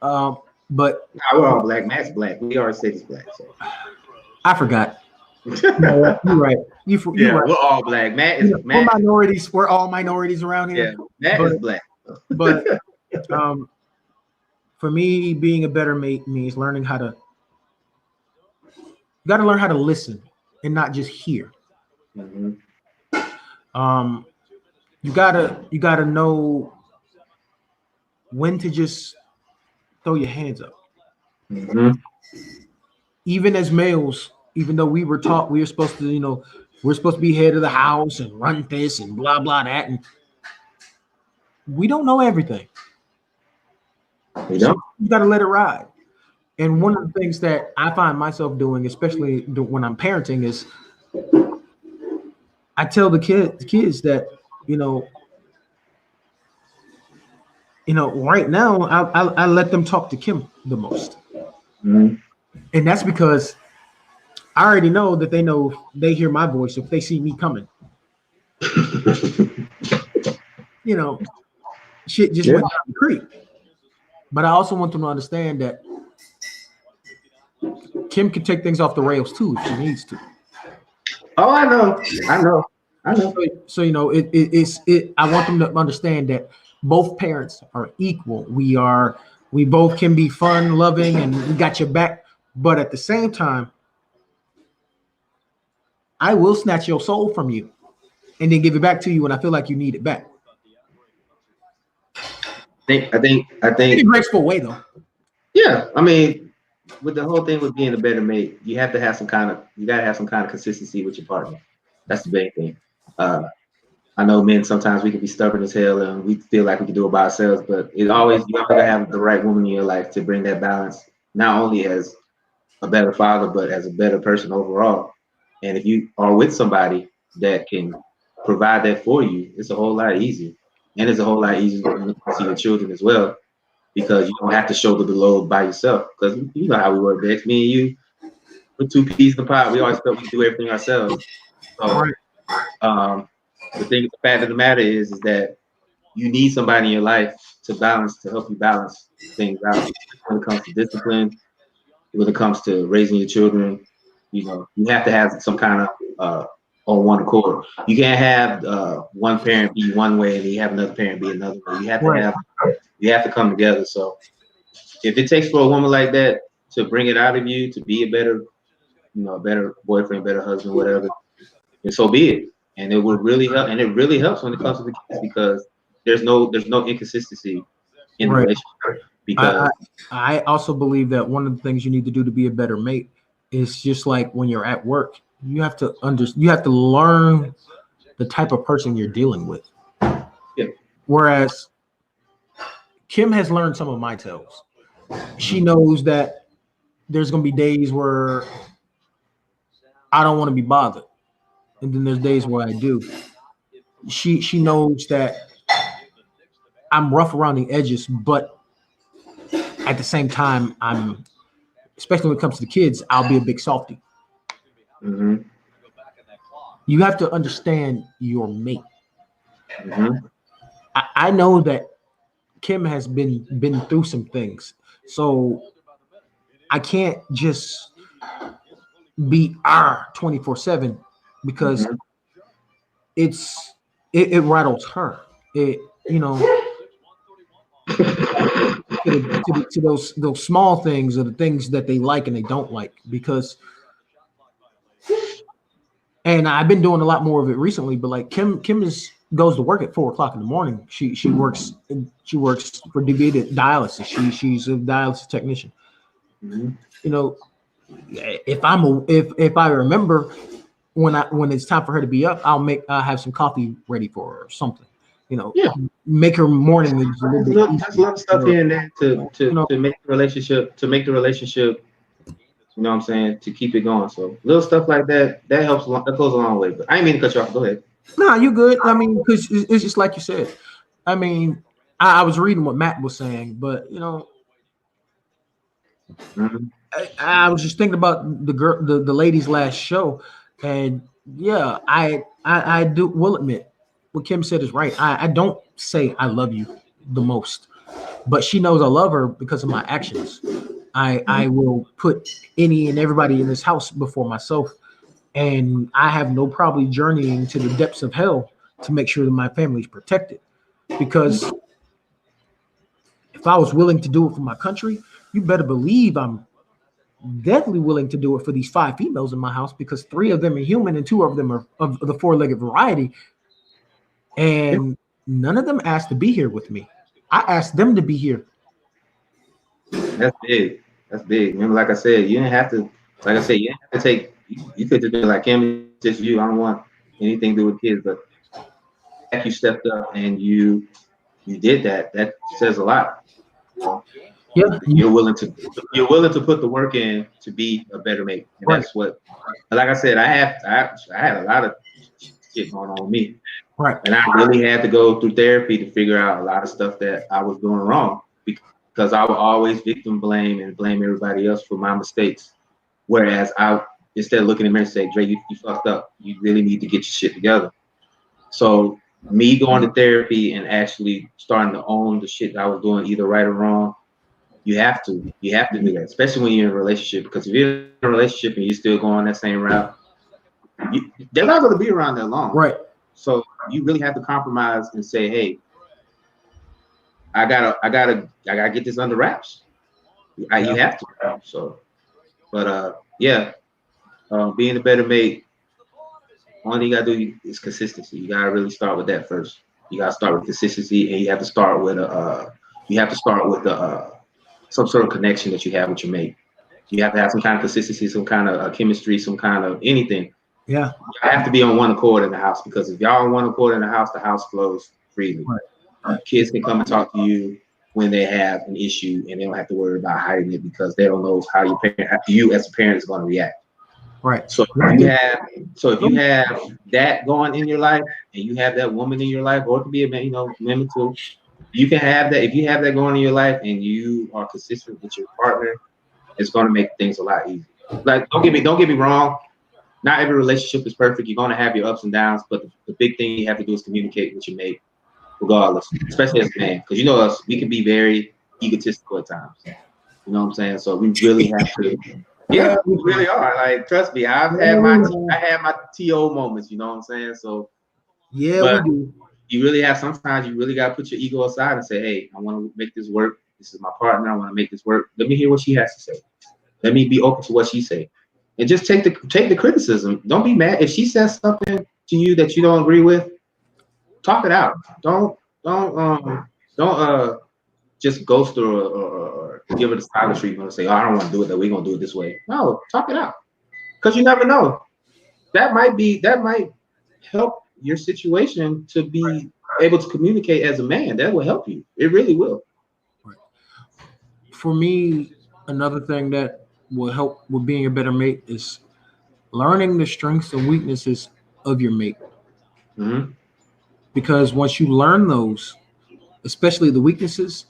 Um, but Nah, we're all black. Matt's black. We already said he's black. So I forgot. No, you're right. You're yeah, right. we're all black. Matt You is know, we're Matt. minorities. We're all minorities around Yeah, here. Matt But is black. but um, for me, being a better mate means learning how to. You got to learn how to listen and not just hear. Hmm. Um, you gotta know when to just throw your hands up. Hmm. Even as males, even though we were taught we were supposed to, you know, we're supposed to be head of the house and run this and blah blah that, and we don't know everything. You So know. you got to let it ride. And one of the things that I find myself doing, especially when I'm parenting, is I tell the kids that you know, right now I let them talk to Kim the most, Hmm. and that's because I already know that they know if they hear my voice, if they see me coming, you know, shit just Yeah. went down the creek. But I also want them to understand that Kim can take things off the rails too if she needs to. Oh, I know. I know. I know. So you know, it. I want them to understand that both parents are equal. We both can be fun, loving, and we got your back. But at the same time, I will snatch your soul from you and then give it back to you when I feel like you need it back I in a think. graceful way, though. Yeah. I mean, with the whole thing with being a better mate, you have to have some kind of you gotta have some kind of consistency with your partner. That's the big thing. Uh, I know men sometimes we can be stubborn as hell and we feel like we can do it by ourselves, but it always you gotta have the right woman in your life to bring that balance, not only as a better father, but as a better person overall. And if you are with somebody that can provide that for you, it's a whole lot easier. And it's a whole lot easier when it comes to your children as well, because you don't have to shoulder the load by yourself. Because you know how we work, Dex. Me and you, we're two peas in the pod. We always felt we could do everything ourselves. So Right. um, the fact of the matter is that you need somebody in your life to help you balance things out when it comes to discipline, when it comes to raising your children. You know, you have to have some kind of on one accord. You can't have one parent be one way and you have another parent be another way. Right. You have to come together. So if it takes for a woman like that to bring it out of you to be a better, a better boyfriend, better husband, whatever, and so be it. And it will really help. And it really helps when it comes to the kids because there's no inconsistency in the Right. relationship I, because I I also believe that one of the things you need to do to be a better mate is just like when you're at work, you have to learn the type of person you're dealing with. yeah. Whereas Kim has learned some of my tells. She Mhm. knows that there's gonna be days where I don't want to be bothered, and then there's days where I do. She knows that I'm rough around the edges, but at the same time, especially when it comes to the kids, I'll be a big softy. Mhm. You have to understand your mate. Mhm. I know that Kim has been through some things, so I can't just be R 24/7 because Mhm. it's it rattles her. It you know to those small things or the things that they like and they don't like because and I've been doing a lot more of it recently. But like Kim is goes to work at 4 o'clock in the morning. She works for dialysis. She's a dialysis technician. Mhm. You know, if I remember when it's time for her to be up, I'll have some coffee ready for her or something. You know, Yeah. make her morning is a little bit That's easier. little stuff here and there to You to know, to make the relationship. You know what I'm saying? To keep it going. So little stuff like that helps. That goes a long way. But I didn't mean to cut you off. Go ahead. nah, you good. I mean, because it's just like you said. I mean, I was reading what Matt was saying, but Mhm. I was just thinking about the ladies' last show, and yeah, I do will admit, what Kim said is right. I don't say I love you the most, but she knows I love her because of my actions. I will put any and everybody in this house before myself, and I have no problem journeying to the depths of hell to make sure that my family is protected. Because if I was willing to do it for my country, you better believe I'm definitely willing to do it for these five females in my house, because three of them are human and two of them are of the four-legged variety. And none of them asked to be here with me. I asked them to be here. That's big. That's big. Remember, like I said, you didn't have to. Like I said, you didn't have to take. You could just be like, Kim, it's just you. I don't want anything to do with kids. But the fact you stepped up and you did that, that says a lot. You know? Yeah, You're willing to put the work in to be a better mate, and right, that's what. Like I said, I had a lot of shit going on with me, right, and I really had to go through therapy to figure out a lot of stuff that I was doing wrong, because I would always victim blame and blame everybody else for my mistakes. Whereas I, instead of looking at me and say, Dre, you fucked up. You really need to get your shit together. So me going to therapy and actually starting to own the shit that I was doing, either right or wrong, you have to do that, especially when you're in a relationship. Because if you're in a relationship and you're still going that same route, they're not going to be around that long. right. So you really have to compromise and say, hey, I gotta get this under wraps. Yeah, You have to. So, but yeah, being a better mate, only thing you gotta do is consistency. You gotta really start with that first. You gotta start with consistency, and you have to start with some sort of connection that you have with your mate. You have to have some kind of consistency, some kind of chemistry, some kind of anything. yeah, You have to be on one accord in the house, because if y'all on one accord in the house flows freely. right, Kids can come and talk to you when they have an issue, and they don't have to worry about hiding it, because they don't know how you as a parent is going to react. right. So if you have that going in your life, and you have that woman in your life, or it could be a man, women too. You can have that if you have that going in your life, and you are consistent with your partner. It's going to make things a lot easier. Like, don't get me wrong. Not every relationship is perfect. You're going to have your ups and downs, but the big thing you have to do is communicate with your mate, regardless, especially as a man, because you know us, we can be very egotistical at times. You know what I'm saying? So we really have to. Yeah, Yeah, we really are. Like, trust me, I had my to moments. You know what I'm saying? So, yeah, we but do. you really have, sometimes you really got to put your ego aside and say, hey, I want to make this work. This is my partner. I want to make this work. Let me hear what she has to say. Let me be open to what she say, and just take the criticism. Don't be mad if she says something to you that you don't agree with. Talk it out. Don't just ghost her, or give her the silent treatment and say, oh, I don't want to do it, that we're gonna do it this way. No, talk it out. Because you never know. That might help your situation to be able to communicate as a man. That will help you. It really will. Right. For me, another thing that will help with being a better mate is learning the strengths and weaknesses of your mate. Mm-hmm. Because once you learn those, especially the weaknesses,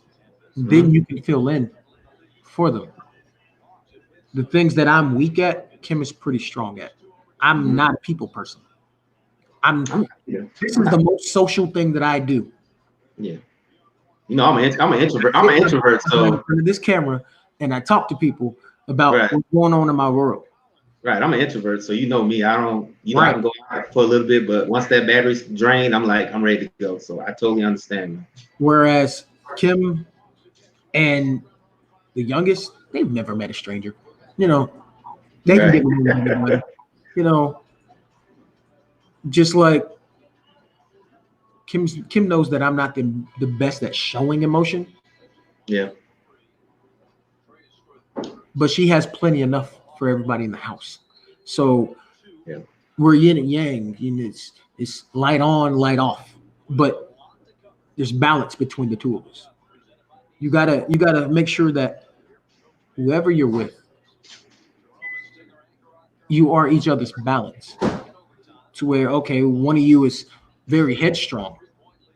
then Mm-hmm. you can fill in for them. The things that I'm weak at, Kim is pretty strong at. I'm Mm-hmm. not a people person. I'm I'm not, yeah. This I'm is the not, most social thing that I do. yeah. I'm an introvert. I'm Sit an introvert. in So front of this camera and I talk to people about right, what's going on in my world. right. I'm an introvert. So you know me. I don't. I Right. can go out for a little bit, but once that battery's drained, I'm ready to go. So I totally understand. Whereas Kim and the youngest, they've never met a stranger. You know, they can Right. get along with anybody. You know, just like Kim knows that I'm not the best at showing emotion, Yeah. but she has plenty enough for everybody in the house. So Yeah. we're yin and yang. It's light on, light off, but there's balance between the two of us. You gotta make sure that whoever you're with, you are each other's balance. To where, okay, one of you is very headstrong.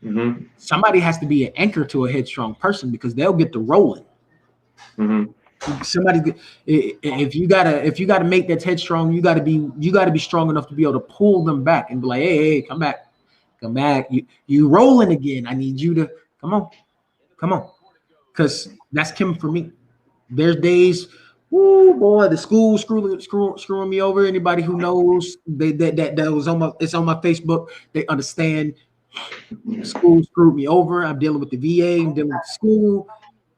Mm-hmm. Somebody has to be an anchor to a headstrong person because they'll get the rolling. Mm-hmm. Somebody, if you gotta make that headstrong, you gotta be strong enough to be able to pull them back and be like, hey, come back, Come back. You rolling again. I need you to come on, because that's Kim for me. There's days, woo boy, the school screwing me over. Anybody who knows that was on it's on my Facebook. They understand school screwed me over. I'm dealing with the VA. I'm dealing with the school.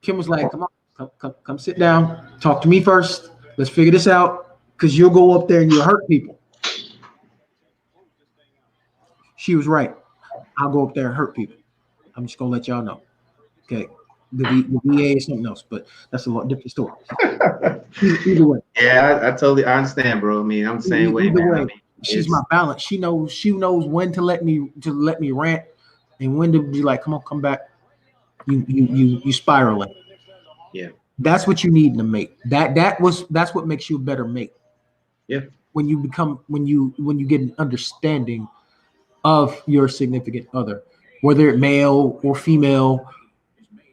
Kim was like, come sit down. Talk to me first. Let's figure this out. Because you'll go up there and you'll hurt people. She was right. I'll go up there and hurt people. I'm just gonna let y'all know. Okay. The VA is something else, but that's a lot different story. Either way. Yeah, I understand, bro. I mean, I'm the same way, man. I mean, she's my balance. She knows when to let me rant and when to be like, come back. You spiraling. Yeah. That's what you need in a mate. That's what makes you a better mate. Yeah. When you get an understanding of your significant other, whether it male or female,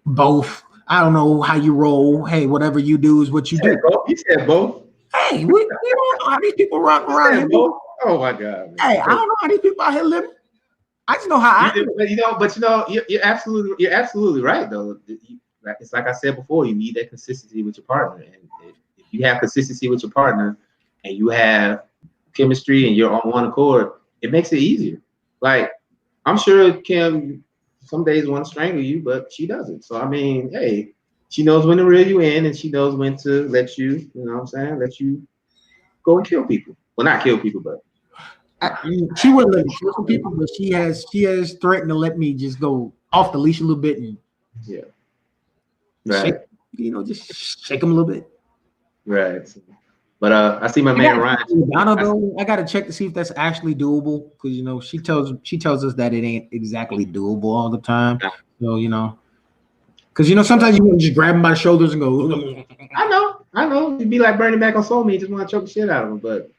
both. I don't know how you roll. Hey, whatever you do is what you do. You said both. Hey, we don't know how these people run around here. Oh my God. Man. Hey, I don't know how these people out here living. I just know how I do. You're absolutely right though. It's like I said before, you need that consistency with your partner. And if you have consistency with your partner and you have chemistry and you're on one accord, it makes it easier. Like, I'm sure Kim some days want to strangle you, but she doesn't. So I mean, hey, she knows when to reel you in and she knows when to let you, you know what I'm saying, let you go and kill people. Well, not kill people, but she wouldn't let me kill some people, but she has threatened to let me just go off the leash a little bit and right. Just shake them a little bit. Right. But I see my man Ryan. I gotta check to see if that's actually doable because she tells us that it ain't exactly doable all the time. So because sometimes you want to just grab him by the shoulders and go. I know. You'd be like Bernie Mac on Soul Me, just want to choke the shit out of him, but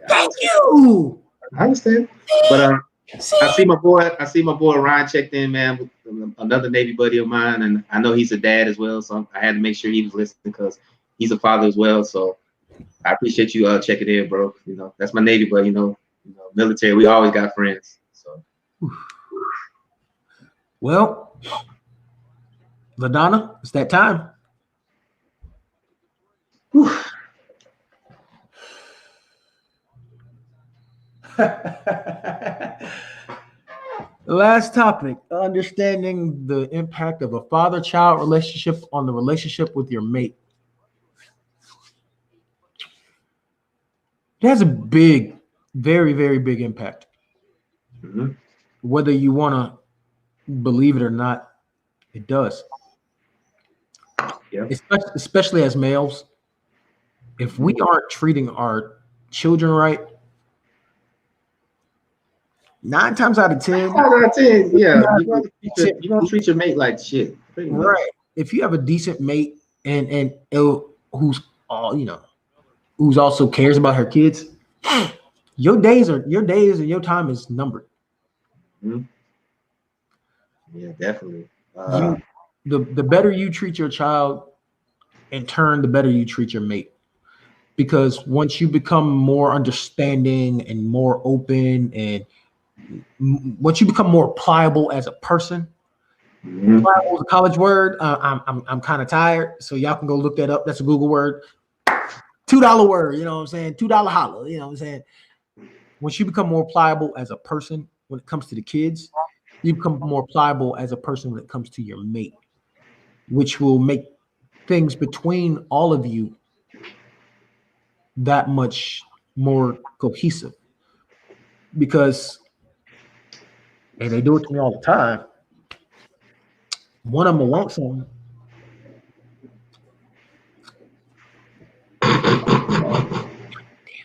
Thank you. I understand. But I see my boy Ryan checked in, man, with another Navy buddy of mine, and I know he's a dad as well, so I had to make sure he was listening because he's a father as well. So I appreciate you checking in, bro. That's my Navy buddy. Military. We always got friends. So, well, LaDonna, it's that time. Last topic: understanding the impact of a father-child relationship on the relationship with your mate. It has a big, very, very big impact. Mm-hmm. Whether you want to believe it or not, it does. Yeah. Especially as males, if we aren't treating our children right, 9 times out of 10, yeah, you don't treat your mate like shit. Right. If you have a decent mate and who's who's also cares about her kids, your days and your time is numbered. Mm-hmm. Yeah, definitely. The better you treat your child, in turn, the better you treat your mate. Because once you become more understanding and more open, and once you become more pliable as a person, pliable is a college word. I'm kind of tired, so y'all can go look that up. That's a Google word. $2 word. You know what I'm saying? $2 holla. You know what I'm saying? Once you become more pliable as a person when it comes to the kids, you become more pliable as a person when it comes to your mate, which will make things between all of you that much more cohesive. Because, and they do it to me all the time, one of them will want something. Damn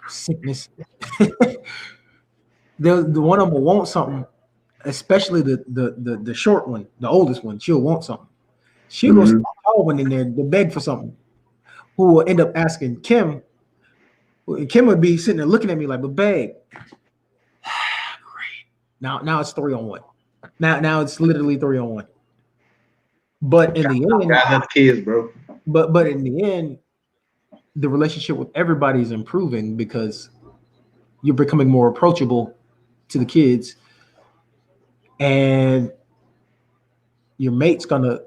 sickness. The one of them will want something, especially the short one, the oldest one. She'll want something. She'll go some tall one in there to beg for something, who will end up asking Kim. Kim would be sitting there looking at me like, but babe, great. Now it's 3-on-1. Now it's literally 3-on-1. But in the end, got kids, bro. But in the end, the relationship with everybody is improving because you're becoming more approachable to the kids, and your mate's gonna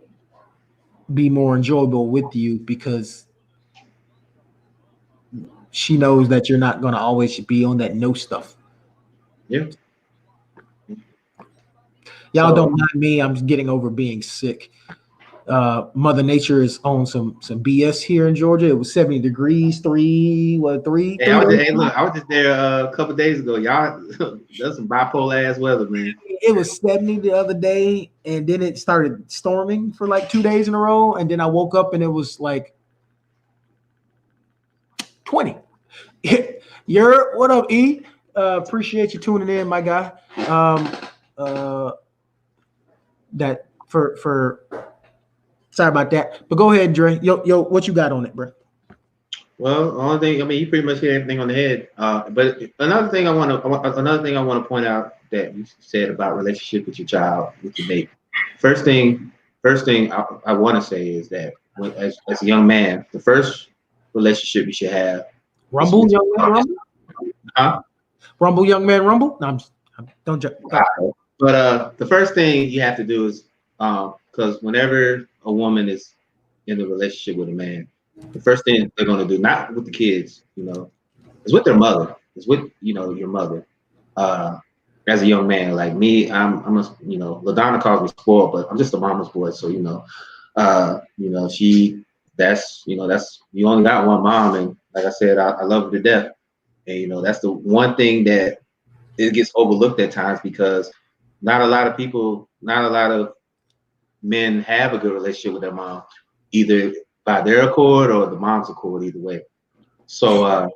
be more enjoyable with you because she knows that you're not gonna always be on that no stuff. Yeah. Y'all don't So mind me. I'm getting over being sick. Mother Nature is on some BS here in Georgia. It was 70 degrees, hey, 3 days. hey, look, I was just there a couple days ago. Y'all, that's some bipolar ass weather, man. It was 70 the other day, and then it started storming for like 2 days in a row, and then I woke up and it was like 20. You're what up, E? Appreciate you tuning in, my guy. Um, uh, that for sorry about that, but go ahead, Dre. Yo, what you got on it, bro? Well, the only thing, I mean, you pretty much hit everything on the head. But another thing I want to point out that you said about relationship with your child, with your mate. First thing, first thing I want to say is that as a young man, the first relationship you should have is Rumble, with young man, your rumble. huh? Rumble, young man, rumble. No, don't joke. But the first thing you have to do is because whenever a woman is in a relationship with a man, the first thing they're going to do, not with the kids, is with their mother. It's with your mother. Uh, as a young man, like me, I'm a Ladonna calls me spoiled, but I'm just a mama's boy. So she that's you only got one mom, and like I said, I love her to death. And that's the one thing that it gets overlooked at times because not a lot of men have a good relationship with their mom, either by their accord or the mom's accord, either way. So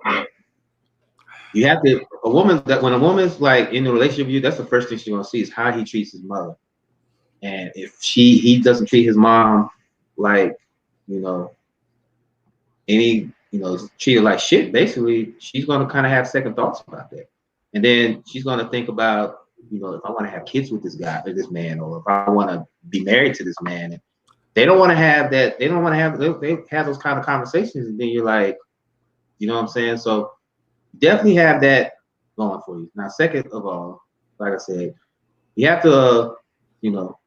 you have to when a woman's like in a relationship with you, that's the first thing she's gonna see is how he treats his mother. And if he doesn't treat his mom like, you know, treat her like shit, basically, she's gonna kind of have second thoughts about that. And then she's gonna think about, if I want to have kids with this guy or this man, or if I want to be married to this man. And they don't want to have that. They don't want to have. They have those kind of conversations, and then you're like, you know what I'm saying? So definitely have that going for you. Now, second of all, like I said, you have to, you know,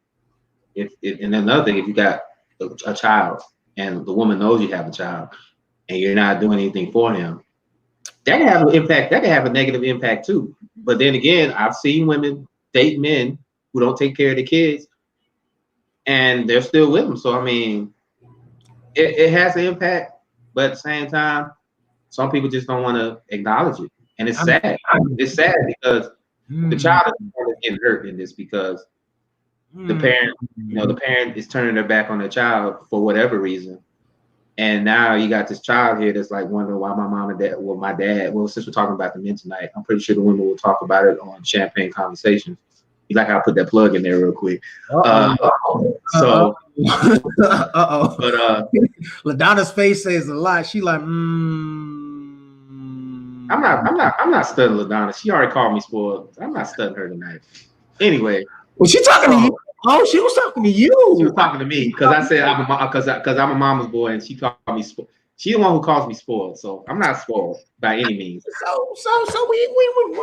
if and another thing, if you got a child and the woman knows you have a child and you're not doing anything for him, that can have an impact. That can have a negative impact too. But then again, I've seen women date men who don't take care of the kids, and they're still with them. So I mean, it has an impact, but at the same time, some people just don't want to acknowledge it, and it's sad. It's sad because the child is getting hurt in this because the parent is turning their back on their child for whatever reason. And now you got this child here that's like wondering why my mom and dad, well, since we're talking about the men tonight, I'm pretty sure the women will talk about it on Champagne Conversations. You like how I put that plug in there real quick. So, but LaDonna's face says a lot. She like, I'm not studying LaDonna. She already called me spoiled. I'm not studying her tonight. Anyway. Was she talking to you? Oh, she was talking to you. She was talking to me because I said I'm a mama's boy, and she called me spoiled. She's the one who calls me spoiled, so I'm not spoiled by any means. So we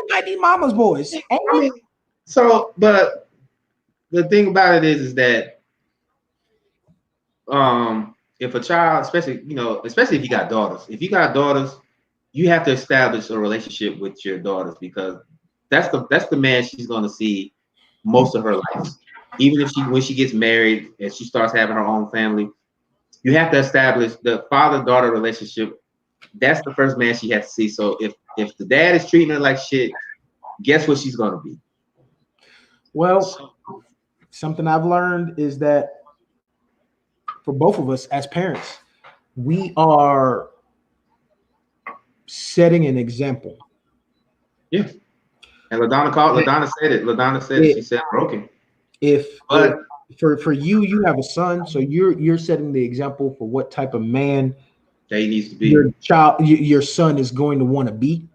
might be mama's boys. I mean, but the thing about it is that if a child, especially if you got daughters, you have to establish a relationship with your daughters because that's the man she's going to see most of her life. Even if when she gets married and she starts having her own family, you have to establish the father-daughter relationship. That's the first man she has to see. So if the dad is treating her like shit, guess what she's gonna be? Well, something I've learned is that for both of us as parents, we are setting an example. Yeah. And LaDonna said it. LaDonna said it. She said broken. But for you have a son, so you're setting the example for what type of man that he needs to be. Your son is going to want to be.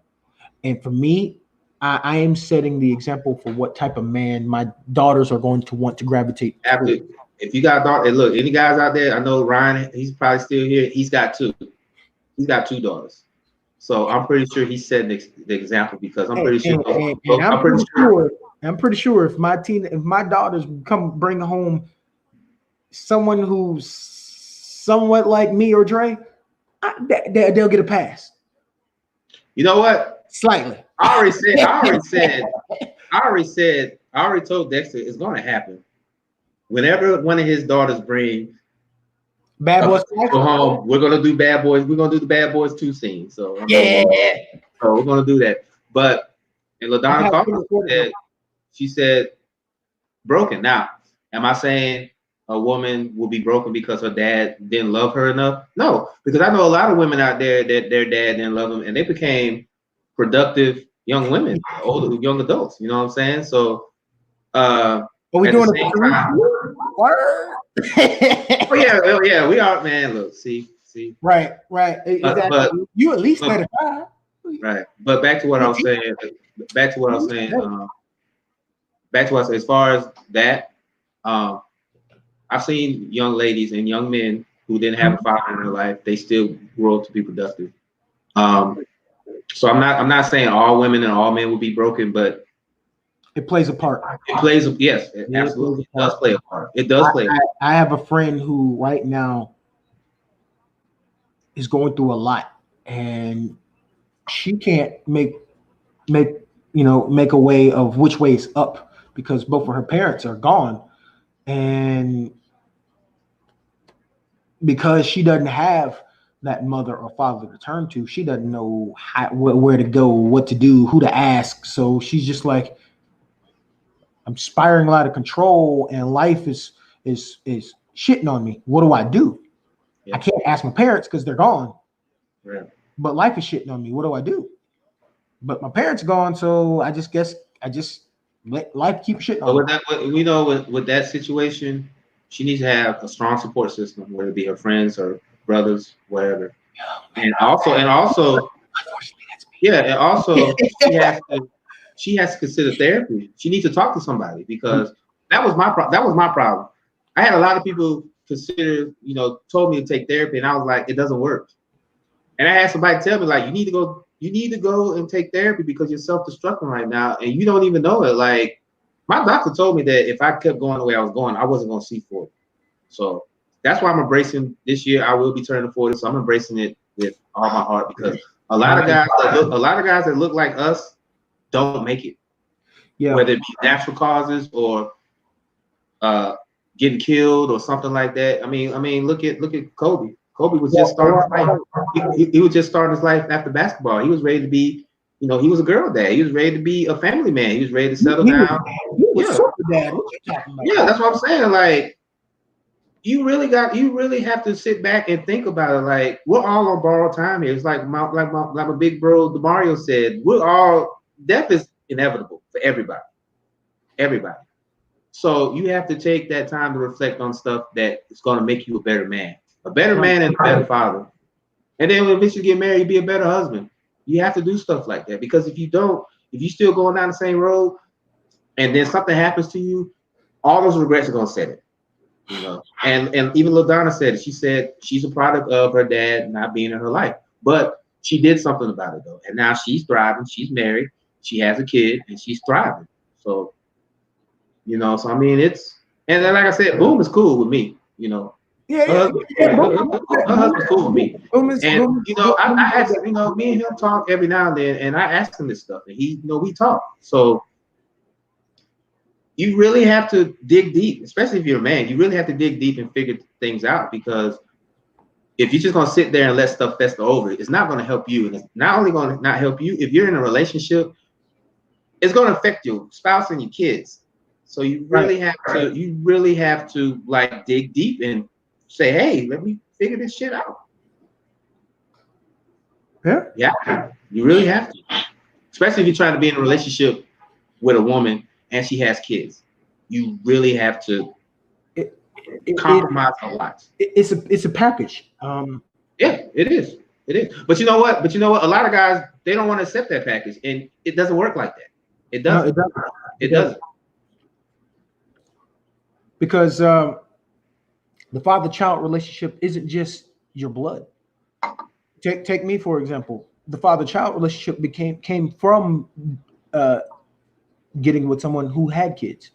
And for me, I am setting the example for what type of man my daughters are going to want to gravitate toward. If you got daughters, look, any guys out there, I know Ryan, he's probably still here. He's got two daughters. So I'm pretty sure he set the example because I'm And, pretty sure and, and, and I'm pretty sure. I'm pretty sure if my daughters come bring home someone who's somewhat like me or Dre, they'll get a pass You know what? slightly. I already said. I already said. I already said. I already told Dexter it's going to happen. Whenever one of his daughters bring Bad a boys. go home, we're gonna do Bad Boys. We're gonna do the Bad Boys 2 scene. So I Yeah. mean, so we're gonna do that. But and I LaDonna have called to me, record it now. she said broken. Now, am I saying a woman will be broken because her dad didn't love her enough? No, because I know a lot of women out there that their dad didn't love them and they became productive young women, older young adults. You know what I'm saying? So Are we at the doing it same for time, word? oh yeah, we are, man. Look, see, Right. Exactly. but You at least but better try. right. But back to what I was saying. Back to what I was saying. Back to what I said. As far as that, um, I've seen young ladies and young men who didn't have a father in their life. They still grow up to be productive. Um, so I'm not saying all women and all men will be broken, but It plays a part. it plays. Yes, Yeah, absolutely, it does play a part. It does play a part. I have a friend who right now is going through a lot, and she can't make make a way of which way is up because both of her parents are gone, and because she doesn't have that mother or father to turn to, she doesn't know where to go, what to do, who to ask. So she's just like, I'm spiraling out of control, and life is shitting on me. What do I do? Yeah. I can't ask my parents because they're gone. Yeah. But life is shitting on me. What do I do? But my parents are gone, so I just guess I just let life keep shitting But on me. with that, we know with that situation, she needs to have a strong support system, whether it be her friends or brothers, whatever. And also, Unfortunately, that's me. yeah, and also she has to consider therapy. She needs to talk to somebody because that was my problem. I had a lot of people consider, told me to take therapy, and I was like, it doesn't work. And I had somebody tell me like, you need to go and take therapy because you're self-destructing right now, and you don't even know it. Like my doctor told me that if I kept going the way I was going, I wasn't going to see 40. So that's why I'm embracing this year. I will be turning 40, so I'm embracing it with all my heart because a lot of guys that look like us don't make it, Yeah. whether it be natural causes or uh, getting killed or something like that. I mean, look at Kobe. Kobe was just starting his life. He was just starting his life after basketball. He was ready to be, he was a girl dad. He was ready to be a family man. He was ready to settle down. He was Yeah, super dad. What you talking about? yeah, that's what I'm saying. Like, you really have to sit back and think about it. Like, we're all on borrowed time here. It's like my big bro Demario said, death is inevitable for everybody. Everybody. So you have to take that time to reflect on stuff that is going to make you a better man and a better father. And then when eventually get married, you be a better husband. You have to do stuff like that because if you don't, if you still going down the same road, and then something happens to you, all those regrets are going to set it. And even LaDonna said it. She said she's a product of her dad not being in her life, but she did something about it though, and now she's thriving. She's married. She has a kid, and she's thriving. So so I mean, and then like I said, Boom is cool with me. Yeah. Her husband's cool with me. And I ask him, Boom. me and him talk every now and then, and I ask him this stuff, and we talk. So you really have to dig deep, especially if you're a man. You really have to dig deep and figure things out because if you're just gonna sit there and let stuff fester over, it's not gonna help you, and it's not only gonna not help you. If you're in a relationship, it's gonna affect your spouse and your kids. So you really have to like dig deep and say, hey, let me figure this shit out. Yeah, you really have to, especially if you're trying to be in a relationship with a woman and she has kids. You really have to compromise a lot. It's a package. Yeah, it is. It is. But you know what? A lot of guys, they don't want to accept that package, and it doesn't work like that. It No, doesn't. it doesn't. It doesn't. Because the father-child relationship isn't just your blood. Take me for example. the father-child relationship came from uh, getting with someone who had kids,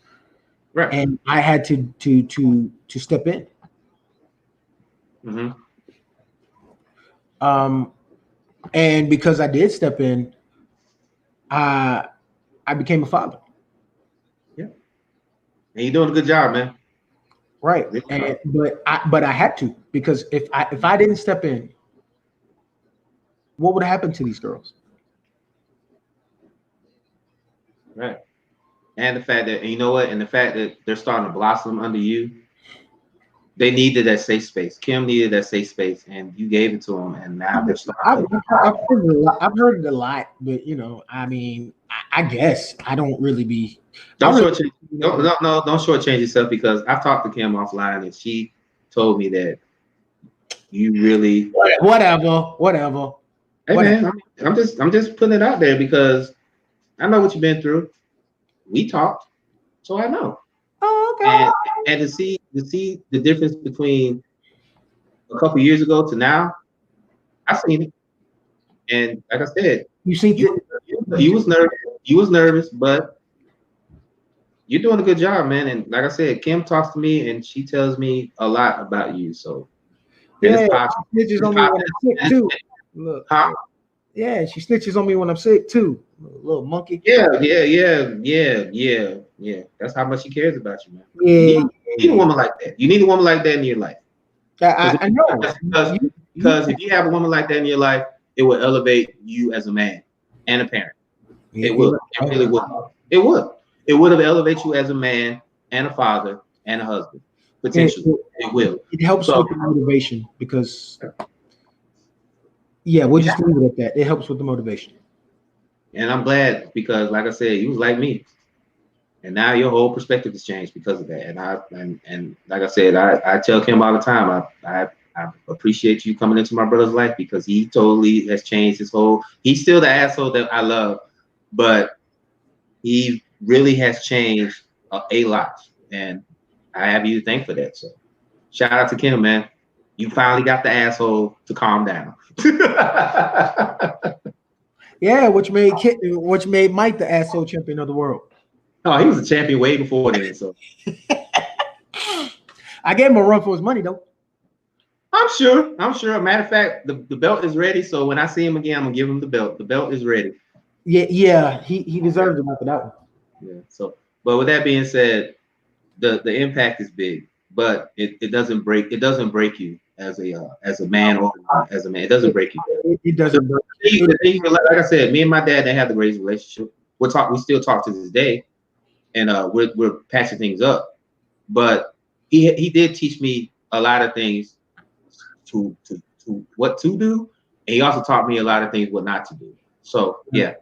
Right. and I had to step in. Mm-hmm. Um, and because I did step in, I I became a father. Yeah. And you're doing a good job, man. Right. Really And are. but I had to, because if I didn't step in, what would have happened to these girls? Right. And the fact that, and you know what, and the fact that they're starting to blossom under you, they needed that safe space. Kim needed that safe space, and you gave it to them, and now they're I've, starting to. I've heard it a lot. I've heard it a lot, but I mean, I guess I don't really be. I Don't really, shortchange. Don't no no don't shortchange yourself because I've talked to Kim offline, and she told me that you really. whatever, Hey whatever. man, I'm just putting it out there because I know what you've been through. We talked, so I know. Oh, And okay. and to see the difference between a couple years ago to now, I seen it. And like I said, You see, you you was nervous, but you're doing a good job, man. And like I said, Kim talks to me and she tells me a lot about you. So and it's yeah, positive. she snitches It's on me when positive. I'm sick too. Look, Huh? yeah, she snitches on me when I'm sick too. Little monkey. Yeah. That's how much she cares about you, man. You Yeah, need a woman like that. You need a woman like that in your life. Because I know. because You, because if you have a woman like that in your life, it will elevate you as a man and a parent. It yeah, will. It really would. It would. It would have elevated you as a man and a father and a husband. it, Potentially. it, It will. it helps So with the motivation because yeah, we'll yeah. just leave it at that. It helps with the motivation. And I'm glad because like I said, you was like me. And now your whole perspective has changed because of that. And like I said, I tell Kim all the time, I appreciate you coming into my brother's life because he totally has changed his whole. He's still the asshole that I love, but he really has changed a lot, and I have you to thank for that. So shout out to Kim, man. You finally got the asshole to calm down. Yeah, which made Mike the asshole champion of the world. Oh, he was a champion way before then. So I gave him a run for his money though. I'm sure. I'm sure. Matter of fact, the belt is ready. So when I see him again, I'm gonna give him the belt. The belt is ready. Yeah, he deserves it after that one. Yeah. So, but with that being said, the impact is big, but it doesn't break you as a man or as a man. It doesn't It, break you. it The doesn't. thing, like I said, me and my dad didn't have the greatest relationship. We still talk to this day, and we're patching things up. But he did teach me a lot of things to what to do, and he also taught me a lot of things what not to do. So yeah,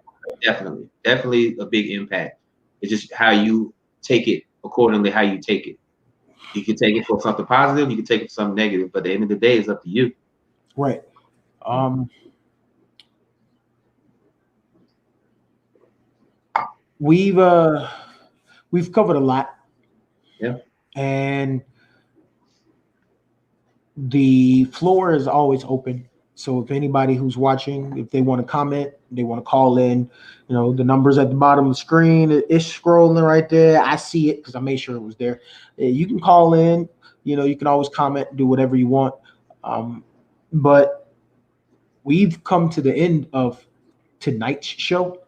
definitely a big impact. It's just how you take it accordingly. How you take it. You can take it for something positive. You can take it for something negative. But at the end of the day, it's up to you. Right. Um, we've uh, we've covered a lot, Yeah. and the floor is always open. So if anybody who's watching, if they want to comment, they want to call in, the numbers at the bottom of the screen, it's scrolling right there. I see it because I made sure it was there. You can call in. You can always comment, do whatever you want. But we've come to the end of tonight's show.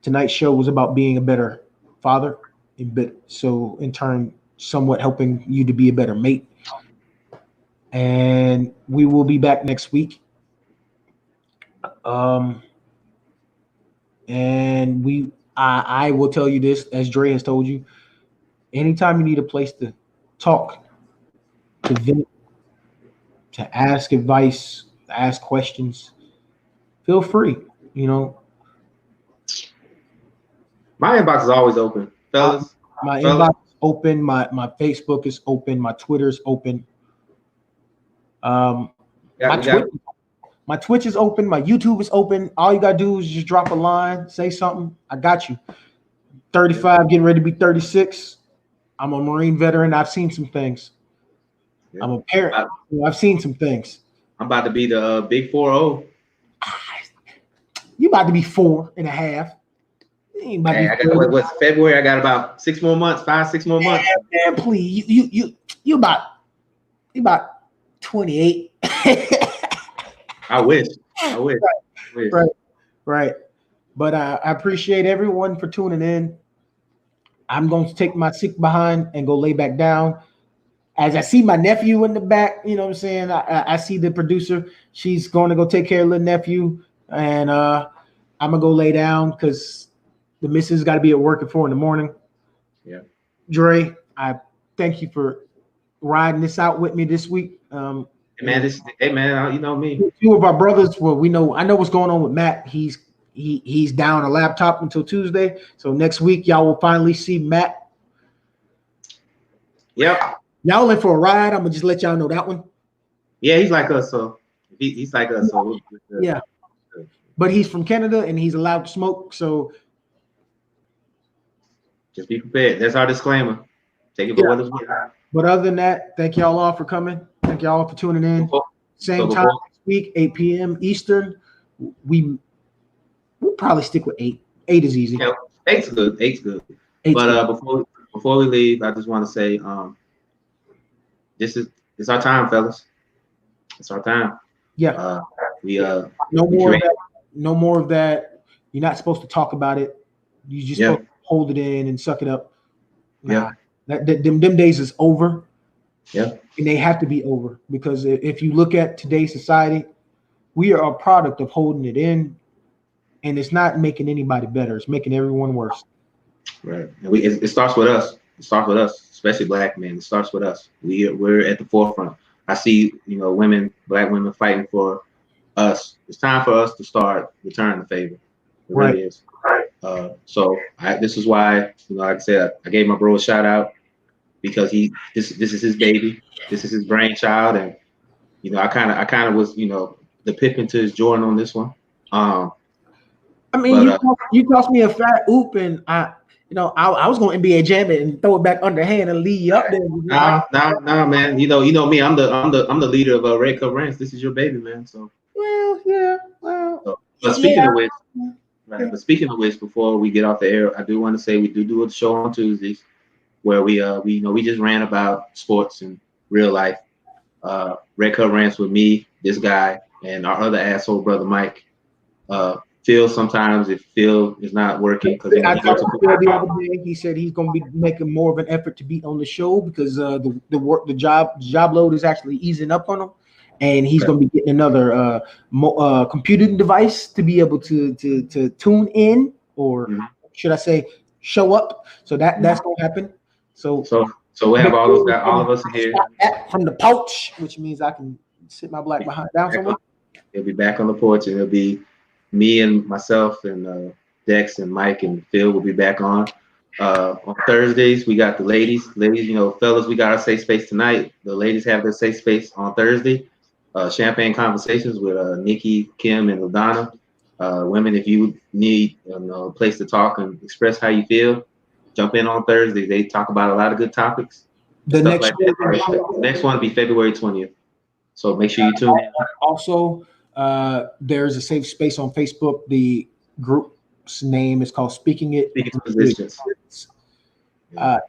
Tonight's show was about being a better father, so in turn, somewhat helping you to be a better mate. And we will be back next week. Um, and I will tell you this, as Dre has told you, anytime you need a place to talk, to vent, to ask advice, ask questions, feel free. You know, My inbox is always open, my, fellas. my Fellas, inbox is open, my Facebook is open, my Twitter's open. Um, my we got. Twitch My Twitch is open. My YouTube is open. All you gotta do is just drop a line, say something. I got you. 35, getting ready to be 36. I'm a Marine veteran. I've seen some things. Yeah. I'm a parent. I've seen some things. I'm about to be the big 4-0. about to be 4.5. He ain't about to Hey, be I got 4. what's February? I got about 6 more months, 5, 6 more months. Man, please, you about 28. I wish. I wish. I wish. Right, right. But I appreciate everyone for tuning in. I'm going to take my seat behind and go lay back down. As I see my nephew in the back, you know what I'm saying? I see the producer. She's going to go take care of the nephew. And I'm going to go lay down because the missus got to be at work at 4 in the morning. Yeah. Dre, I thank you for riding this out with me this week. Hey man, you know me. Two of our brothers. Well, I know what's going on with Matt. He's down a laptop until Tuesday. So next week, y'all will finally see Matt. Yep. Y'all in for a ride. I'm gonna just let y'all know that one. Yeah, he's like us, so he's like us. So yeah. But he's from Canada and he's allowed to smoke. So just be prepared. That's our disclaimer. Take it for what it's worth. But other than that, thank y'all all for coming. Thank y'all all for tuning in. Same time next week, 8 p.m. Eastern. We'll probably stick with 8. 8 is easy. Yeah, 8's good. 8's good. But before we leave, I just want to say, it's our time, fellas. It's our time. Yeah. No more of that. You're not supposed to talk about it. You just supposed to hold it in and suck it up. Nah. Them days is over. Yeah. And they have to be over because if you look at today's society, we are a product of holding it in, and it's not making anybody better. It's making everyone worse. Right. And it starts with us. It starts with us, especially black men. It starts with us. We're at the forefront. I see, black women fighting for us. It's time for us to start returning the favor. It really is. This is why, like I said, I gave my bro a shout out because this is his baby. This is his brainchild, and I kind of was the Pippin to his Jordan on this one. You tossed me a fat oop, and I was going to NBA Jam it and throw it back underhand and lead you up there. Nah, man. You know me. I'm the leader of Red Cup Ranch. This is your baby, man. So. But speaking of which, before we get off the air, I do want to say we do a show on Tuesdays where we just ran about sports and real life. Red Cup Ranch with me, this guy, and our other asshole brother Mike. Phil, sometimes if Phil is not working because I talked to Phil the other day. He said he's going to be making more of an effort to be on the show because the job load is actually easing up on him, and he's going to be getting another computing device to be able to tune in, or should I say show up. So that's going to happen. So we'll have all of us here from the pouch, which means I can sit my black behind down somewhere. He'll be back on the porch, and it'll be me and myself and Dex and Mike and Phil will be back on. On Thursdays, we got the ladies. Ladies, fellas, we got our safe space tonight. The ladies have their safe space on Thursday. Champagne Conversations with Nikki, Kim, and LaDonna. Women, if you need a place to talk and express how you feel, jump in on Thursday. They talk about a lot of good topics. The next one will be February 20th. So make sure you tune in. Also, there's a safe space on Facebook. The group's name is called Speaking Positions.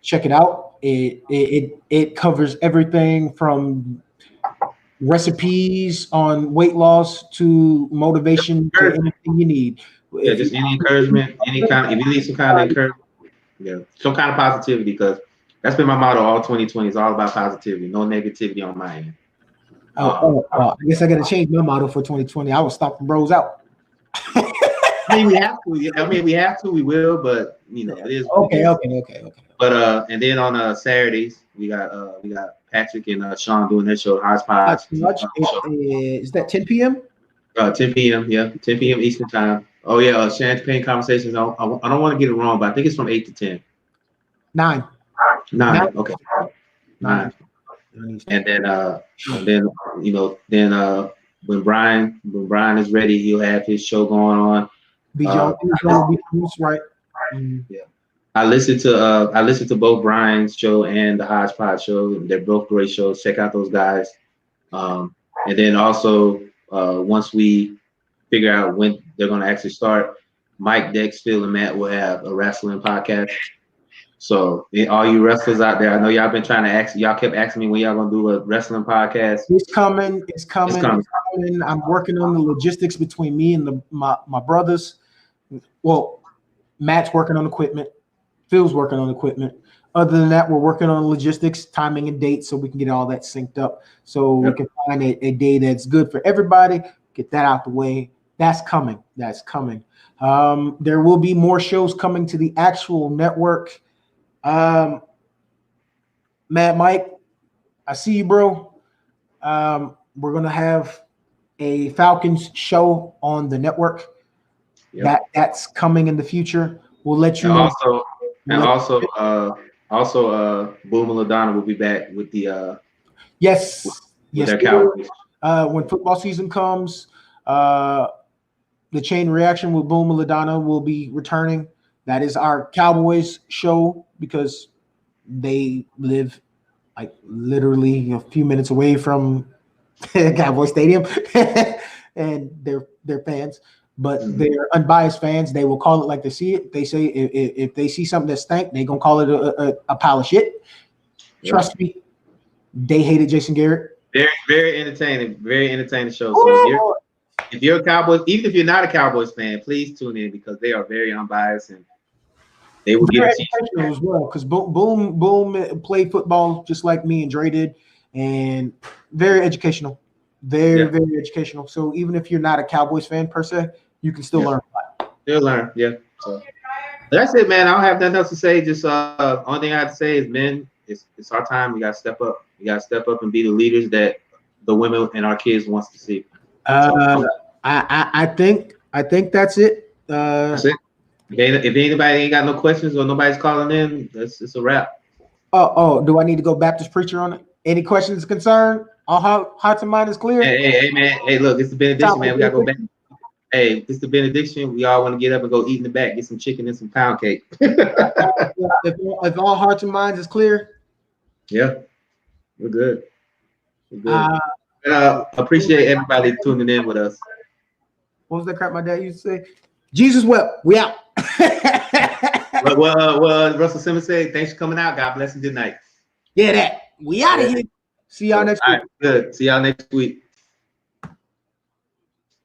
Check it out. It covers everything from recipes on weight loss to motivation to anything you need. Yeah, just any encouragement, if you need some kind of encouragement, some kind of positivity, because that's been my motto all 2020. It's all about positivity, no negativity on my end. I guess I got to change my motto for 2020. I was stomping bros out. I mean, we have to. We will, but it is. Okay. But and then on Saturdays we got Patrick and Sean doing their show, Hodgepodge. Is that 10 p.m.? 10 p.m. Yeah, 10 p.m. Eastern time. Oh yeah, Champagne Conversations. I don't want to get it wrong, but I think it's from 8 to 10. 9. Okay. 9. And then when Brian is ready, he'll have his show going on. Right. Yeah. I listened to both Brian's show and the Hodgepodge show. They're both great shows. Check out those guys. And then also once we figure out when they're going to actually start. Mike, Dex, Phil, and Matt will have a wrestling podcast. So all you wrestlers out there, I know y'all been trying to ask. Y'all kept asking me when y'all gonna do a wrestling podcast. It's coming. It's coming. It's coming. It's coming. I'm working on the logistics between me and my brothers. Well, Matt's working on equipment. Phil's working on equipment. Other than that, we're working on logistics, timing, and dates so we can get all that synced up. So we can find a day that's good for everybody. Get that out the way. That's coming. That's coming. There will be more shows coming to the actual network. Matt, Mike, I see you, bro. We're gonna have a Falcons show on the network. Yep. That's coming in the future. We'll let you know. Also, Boom and LaDonna will be back with the yes, with their Cowboys. When football season comes, the chain reaction with Boom and LaDonna will be returning. That is our Cowboys show because they live like literally a few minutes away from Cowboy Stadium, and they're fans, but they're unbiased fans. They will call it like they see it. They say if they see something that stank, they gonna call it a pile of shit. Yep. Trust me, they hated Jason Garrett. Very entertaining show. So if you're a Cowboys, even if you're not a Cowboys fan, please tune in because they are very unbiased and they will get educational as well. Because Boom played football just like me and Dre did, and very educational, very educational. So even if you're not a Cowboys fan per se, you can still learn a lot. Still learn, So that's it, man. I don't have nothing else to say. Just only thing I have to say is, men, it's our time. We gotta step up. We gotta step up and be the leaders that the women and our kids wants to see. I think that's it. That's it. If anybody ain't got no questions or nobody's calling in, it's a wrap. Oh, do I need to go Baptist preacher on it? Any questions, concern? All hearts and minds is clear. Hey, man. Hey, look, it's the benediction, man. We gotta go back. Hey, it's the benediction. We all want to get up and go eat in the back, get some chicken and some pound cake. if all hearts and minds is clear. Yeah, we're good. Appreciate everybody tuning in with us. What was that crap my dad used to say? Jesus wept. We out. well, Russell Simmons said, thanks for coming out. God bless and good night. Yeah, that. We out of here. See y'all next week. All right, good. See y'all next week.